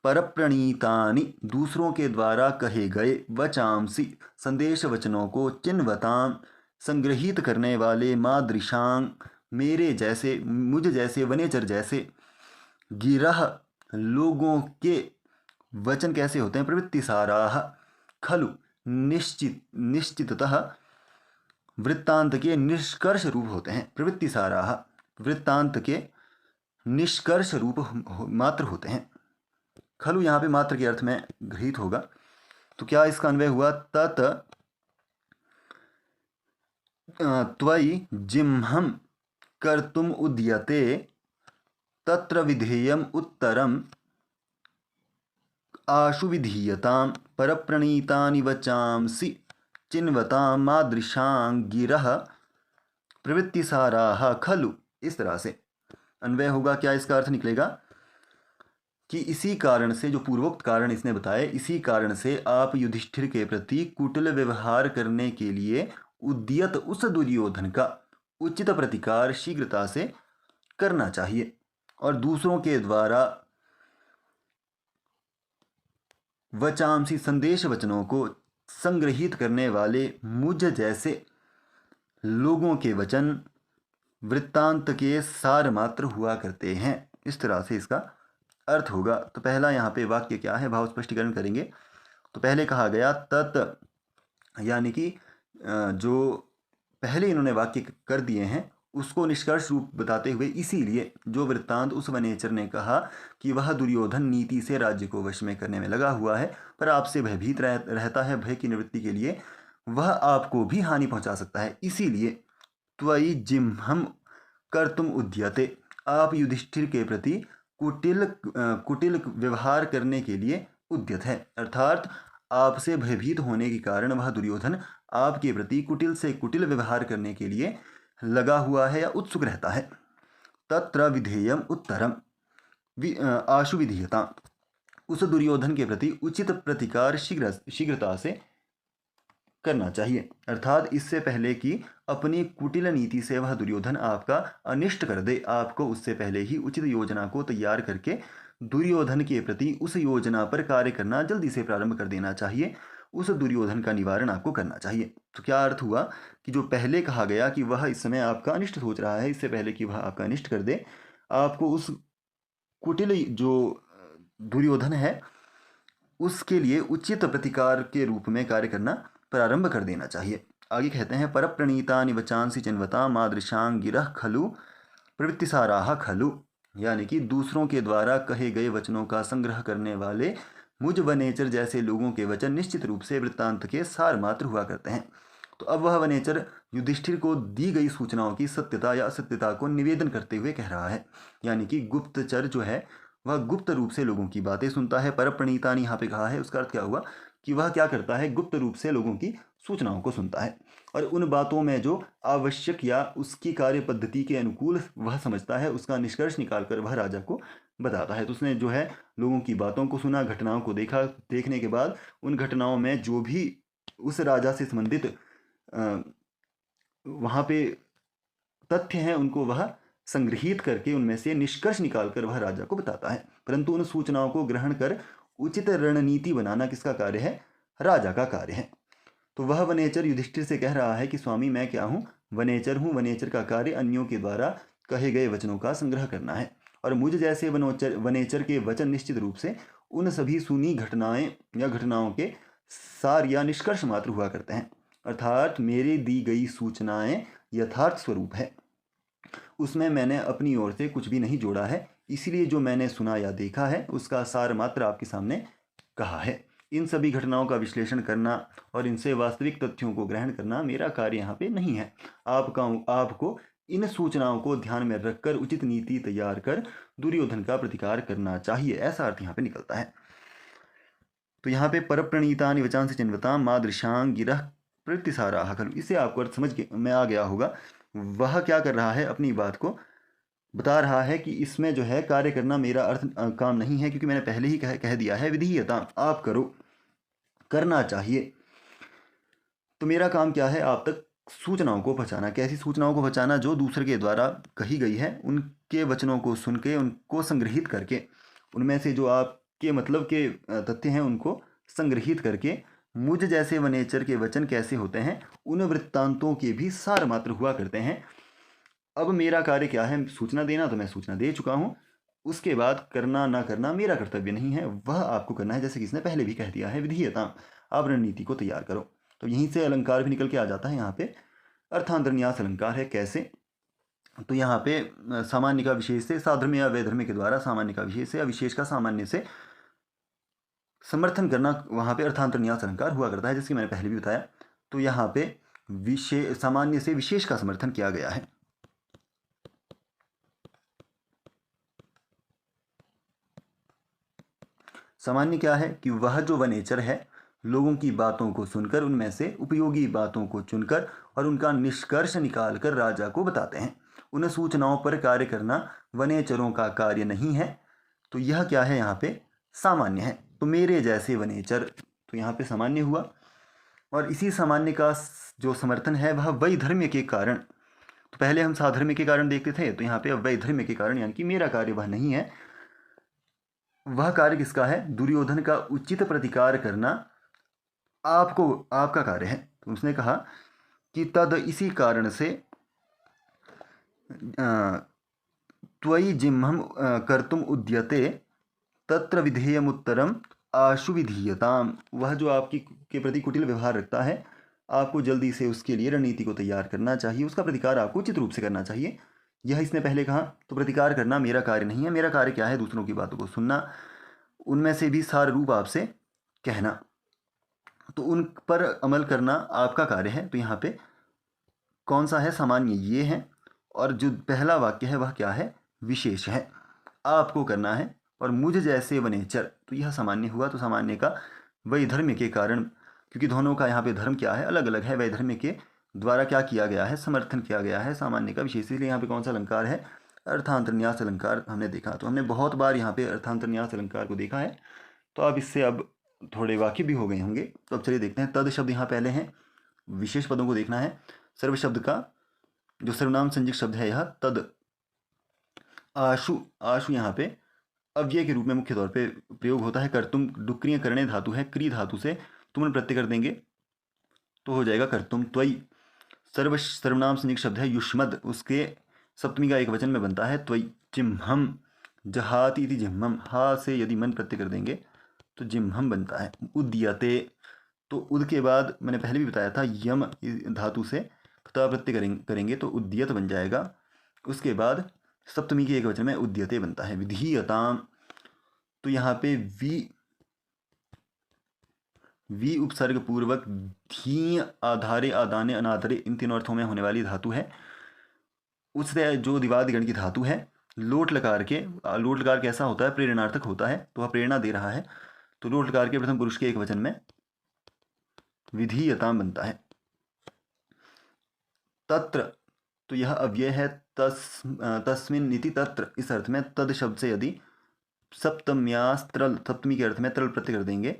परप्रणीतानि दूसरों के द्वारा कहे गए, वचांसी संदेश वचनों को, चिन्वताम संग्रहित करने वाले, मादृशांग मेरे जैसे, मुझ जैसे, वनेचर जैसे, गिरह लोगों के वचन कैसे होते हैं? प्रवृत्ति साराह खलु निश्चिततः वृत्तांत के निष्कर्ष रूप होते हैं। प्रवृत्ति साराह वृत्तांत के निष्कर्ष रूप मात्र होते हैं। खलु यहाँ पे मात्र के अर्थ में गृहीत होगा। तो क्या इसका अन्वय हुआ? तत् त्वयि जिह्वम कर्तुम उद्यते तत्र विधेयम उत्तरम आशु विधीयताम परप्रणीतानि वचांसि चिन्वतां मादृशां गिरः प्रवृत्तिसाराः खलु। इस तरह से अन्वय होगा। क्या इसका अर्थ निकलेगा कि इसी कारण से, जो पूर्वोक्त कारण इसने बताए, इसी कारण से आप युधिष्ठिर के प्रति कुटिल व्यवहार करने के लिए उद्यत उस दुर्योधन का उचित प्रतिकार शीघ्रता से करना चाहिए, और दूसरों के द्वारा वचांसी संदेश वचनों को संग्रहित करने वाले मुझ जैसे लोगों के वचन वृत्तांत के सार मात्र हुआ करते हैं। इस तरह से इसका अर्थ होगा। तो पहला यहाँ पे वाक्य क्या है, भाव स्पष्टीकरण करेंगे। तो पहले कहा गया तत्, यानी कि जो पहले इन्होंने वाक्य कर दिए हैं उसको निष्कर्ष रूप बताते हुए, इसीलिए जो वृत्तांत उस वनेचर ने कहा कि वह दुर्योधन नीति से राज्य को वश में करने में लगा हुआ है, पर आपसे भयभीत रहता है, भय की निवृत्ति के लिए वह आपको भी हानि पहुंचा सकता है, इसीलिए त्वयि जिह्वम कर्तुम उद्यते, आप युधिष्ठिर के प्रति कुटिल व्यवहार करने के लिए उद्यत है। अर्थात आपसे भयभीत होने के कारण वह दुर्योधन आपके प्रति कुटिल से कुटिल व्यवहार करने के लिए लगा हुआ है या उत्सुक रहता है। तत्र विधेयम उत्तरम आशु विधीयता, उस दुर्योधन के प्रति उचित प्रतिकार शीघ्रता से करना चाहिए। अर्थात इससे पहले कि अपनी कुटिल नीति से वह दुर्योधन आपका अनिष्ट कर दे, आपको उससे पहले ही उचित योजना को तैयार करके दुर्योधन के प्रति उस योजना पर कार्य करना जल्दी से प्रारंभ कर देना चाहिए। उस दुर्योधन का निवारण आपको करना चाहिए। तो क्या अर्थ हुआ कि जो पहले कहा गया कि वह इस समय आपका अनिष्ट सोच रहा है, इससे पहले कि वह आपका अनिष्ट कर दे, आपको उस कुटिल जो दुर्योधन है उसके लिए उचित प्रतिकार के रूप में कार्य करना प्रारंभ कर देना चाहिए। आगे कहते हैं, परप्रणीतानि वचांसि चिन्वता मादृशां गिरः खलु प्रवृत्तिसाराः खलु, यानी कि दूसरों के द्वारा कहे गए वचनों का संग्रह करने वाले मुझ वनेचर जैसे लोगों के वचन निश्चित रूप से वृत्तांत के सार मात्र हुआ करते हैं। तो अब वह वनेचर युधिष्ठिर को दी गई सूचनाओं की सत्यता या असत्यता को निवेदन करते हुए कह रहा है, यानी कि गुप्तचर जो है वह गुप्त रूप से लोगों की बातें सुनता है। परप्रणीतानि यहाँ पे कहा है, उसका अर्थ क्या हुआ कि वह क्या करता है, गुप्त रूप से लोगों की सूचनाओं को सुनता है और उन बातों में जो आवश्यक या उसकी कार्य पद्धति के अनुकूल वह समझता है उसका निष्कर्ष निकालकर वह राजा को बताता है। तो उसने जो है लोगों की बातों को सुना, घटनाओं को देखा, देखने के बाद उन घटनाओं में जो भी उस राजा से संबंधित वहाँ पे तथ्य हैं उनको वह संग्रहित करके उनमें से निष्कर्ष निकालकर वह राजा को बताता है। परंतु उन सूचनाओं को ग्रहण कर उचित रणनीति बनाना किसका कार्य है, राजा का कार्य है। तो वह वनेचर युधिष्ठिर से कह रहा है कि स्वामी मैं क्या हूँ, वनेचर हूँ। वनेचर का कार्य अन्यों के द्वारा कहे गए वचनों का संग्रह करना है और मुझ जैसे वनेचर के वचन निश्चित रूप से उन सभी सुनी घटनाएं या घटनाओं के सार या निष्कर्ष मात्र हुआ करते हैं। अर्थात मेरी दी गई सूचनाएं यथार्थ स्वरूप है, उसमें मैंने अपनी ओर से कुछ भी नहीं जोड़ा है, इसलिए जो मैंने सुना या देखा है उसका सार मात्र आपके सामने कहा है। इन सभी घटनाओं का विश्लेषण करना और इनसे वास्तविक तथ्यों को ग्रहण करना मेरा कार्य यहाँ पे नहीं है। आपको इन सूचनाओं को ध्यान में रखकर उचित नीति तैयार कर दुर्योधन का प्रतिकार करना चाहिए, ऐसा अर्थ यहाँ पे निकलता है। तो यहाँ पे परप्रणीतानि वचांसि चिन्वतां मादृशां गिरः प्रवृत्तिसाराः खलु, इससे आपको अर्थ समझ में आ गया होगा। वह क्या कर रहा है, अपनी बात को बता रहा है कि इसमें जो है कार्य करना मेरा अर्थ काम नहीं है, क्योंकि मैंने पहले ही कह दिया है विधीयता, आप करो, करना चाहिए। तो मेरा काम क्या है, आप तक सूचनाओं को पहुँचाना। कैसी सूचनाओं को पहुँचाना, जो दूसरे के द्वारा कही गई है उनके वचनों को सुन के उनको संग्रहित करके उनमें से जो आपके मतलब के तथ्य हैं उनको संग्रहित करके मुझ जैसे वनेचर के वचन कैसे होते हैं उन वृत्तांतों के भी सार मात्र हुआ करते हैं। अब मेरा कार्य क्या है, सूचना देना, तो मैं सूचना दे चुका हूँ। उसके बाद करना ना करना मेरा कर्तव्य नहीं है, वह आपको करना है। जैसे कि इसने पहले भी कह दिया है, विधीयता, आप रणनीति को तैयार करो। तो यहीं से अलंकार भी निकल के आ जाता है। यहाँ पे अर्थांतरन्यास अलंकार है। कैसे, तो यहाँ पे सामान्य का विशेष से, साधर्म्य या वैधर्म्य के द्वारा सामान्य का विशेष से या विशेष का सामान्य से समर्थन करना, वहाँ पे अर्थांतरन्यास अलंकार हुआ करता है, जैसे मैंने पहले भी बताया। तो यहाँ पे सामान्य से विशेष का समर्थन किया गया है। सामान्य क्या है कि वह जो वनेचर है लोगों की बातों को सुनकर उनमें से उपयोगी बातों को चुनकर और उनका निष्कर्ष निकालकर राजा को बताते हैं। उन सूचनाओं पर कार्य करना वनेचरों का कार्य नहीं है। तो यह क्या है, यहाँ पे सामान्य है। तो मेरे जैसे वनेचर, तो यहाँ पे सामान्य हुआ। और इसी सामान्य का जो समर्थन है वह वैधर्म्य के कारण, तो पहले हम साधर्म्य के कारण देखते थे, तो यहाँ पे वैधर्म्य के कारण, यानी कि मेरा कार्य वह नहीं है। वह कार्य किसका है, दुर्योधन का उचित प्रतिकार करना आपका कार्य है। तो उसने कहा कि तद, इसी कारण से त्वयि जिह्मं कर्तुम उद्यते तत्र विधेयमुत्तरम आशु विधीयताम, वह जो आपकी के प्रति कुटिल व्यवहार रखता है आपको जल्दी से उसके लिए रणनीति को तैयार करना चाहिए, उसका प्रतिकार आपको उचित रूप से करना चाहिए। यह इसने पहले कहा। तो प्रतिकार करना मेरा कार्य नहीं है। मेरा कार्य क्या है, दूसरों की बातों को सुनना, उनमें से भी सार रूप आपसे कहना, तो उन पर अमल करना आपका कार्य है। तो यहाँ पे कौन सा है, सामान्य ये है, और जो पहला वाक्य है वह क्या है, विशेष है, आपको करना है। और मुझ जैसे वनेचर, तो यह सामान्य हुआ। तो सामान्य का वैधर्म्य के कारण, क्योंकि दोनों का यहाँ पे धर्म क्या है, अलग अलग है। वैधर्म्य के द्वारा क्या किया गया है, समर्थन किया गया है सामान्य का विशेष। इसलिए यहाँ पे कौन सा अलंकार है, अर्थांतरन्यास अलंकार हमने देखा। तो हमने बहुत बार यहाँ पे अर्थांतरन्यास अलंकार को देखा है, तो आप इससे अब थोड़े वाकिफ भी हो गए होंगे। तो अब चलिए देखते हैं। तद शब्द यहाँ पहले हैं, विशेष पदों को देखना है। सर्व शब्द का जो सर्वनाम संज्ञक शब्द है यह तद। आशु, आशु यहाँ पे अव्यय के रूप में मुख्य तौर पे प्रयोग होता है। कर्तुम डुक्रिय करणे धातु है, क्री धातु से तुमन प्रत्यय कर देंगे तो हो जाएगा कर्तुम। त्वयि सर्वनाम संज्ञक शब्द है युष्मद, उसके सप्तमी का एक वचन में बनता है त्वयि। जिम्हम जहाती इति जिम्हम, हा से यदि मन प्रत्यय कर देंगे तो जिम्हम बनता है। उद्यते, तो उद के बाद मैंने पहले भी बताया था यम धातु से क्ता प्रत्यय करेंगे तो उद्यत बन जाएगा। उसके बाद सप्तमी के एक वचन में उद्यते बनता है। विधीयताम, तो यहाँ पे वी उपसर्ग पूर्वक धी आधारे आदाने अनादरे इन तीनों अर्थों में होने वाली धातु है। उससे जो दिवादिगण की धातु है लोट लकार के, लोट लकार कैसा होता है, प्रेरणार्थक होता है, तो वह प्रेरणा दे रहा है। तो लोट लकार के प्रथम पुरुष के एक वचन में विधीयताम बनता है। तत्र, तो यह अव्यय है। तस्मिन नीति तत्र, इस अर्थ में तद शब्द से यदि सप्तम्यास त्रल, सप्तमी के अर्थ में त्रल प्रत्यय कर देंगे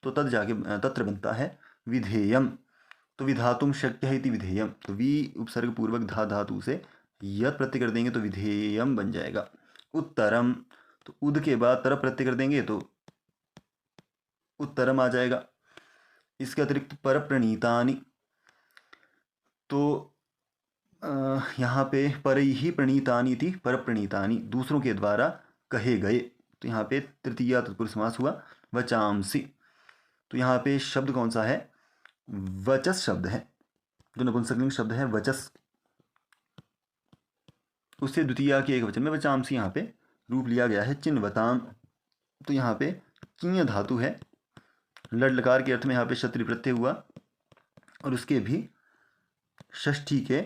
तो तद जाके तत्र बनता है विधेयम। तो विधातुम शक्य है इति विधेयम, तो वी उपसर्ग पूर्वक धा धातु से यत प्रत्यय कर देंगे तो विधेयम बन जाएगा। उत्तरम, तो उद के बाद तरफ प्रत्यय कर देंगे तो उत्तरम आ जाएगा। इसके अतिरिक्त पर प्रणीतानि, तो यहाँ पे पर ही प्रणीतानि थी, पर प्रणीतानि दूसरों के द्वारा कहे गए, तो यहाँ पे तृतीया तत्पुरुष समास हुआ। वचांसी, तो यहाँ पे शब्द कौन सा है, वचस शब्द है, जो नपुंसकलिंग शब्द है वचस, उससे द्वितीया के एक वचन में वचांसी यहाँ पे रूप लिया गया है। चिन्हवताम, तो यहाँ पे किय धातु है, लड लकार के अर्थ में यहाँ पे क्षत्रिय प्रत्यय हुआ और उसके भी षष्ठी के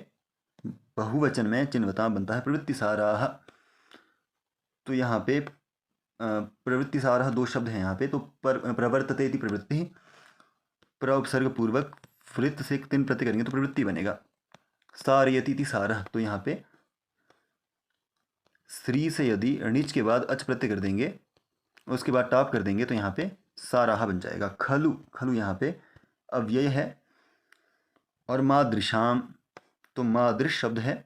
बहुवचन में चिन्हवताम बनता है। प्रवृत्ति साराह, तो यहाँ पे प्रवृत्ति साराह दो शब्द हैं यहाँ पे, तो प्रवर्तते इति प्रवृत्ति, प्र उपसर्ग पूर्वक वृत्त से तीन प्रत्यय करेंगे तो प्रवृत्ति बनेगा। सारयति इति सारह, तो यहाँ पे श्री से यदि णिच के बाद अच प्रत्यय कर देंगे उसके बाद टाप कर देंगे तो यहाँ पे साराह बन जाएगा। खलु, खलु यहाँ पे अव्यय है। और मादृशाम, तो मादृश शब्द है,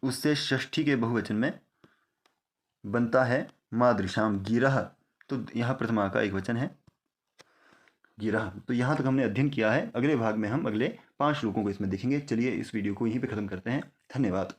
उससे षष्ठी के बहुवचन में बनता है मादृशाम। गिरह, तो यहाँ प्रथमा का एक वचन है गिरह। तो यहाँ तक हमने अध्ययन किया है। अगले भाग में हम अगले 5 श्लोकों को इसमें देखेंगे। चलिए इस वीडियो को यहीं पे ख़त्म करते हैं। धन्यवाद।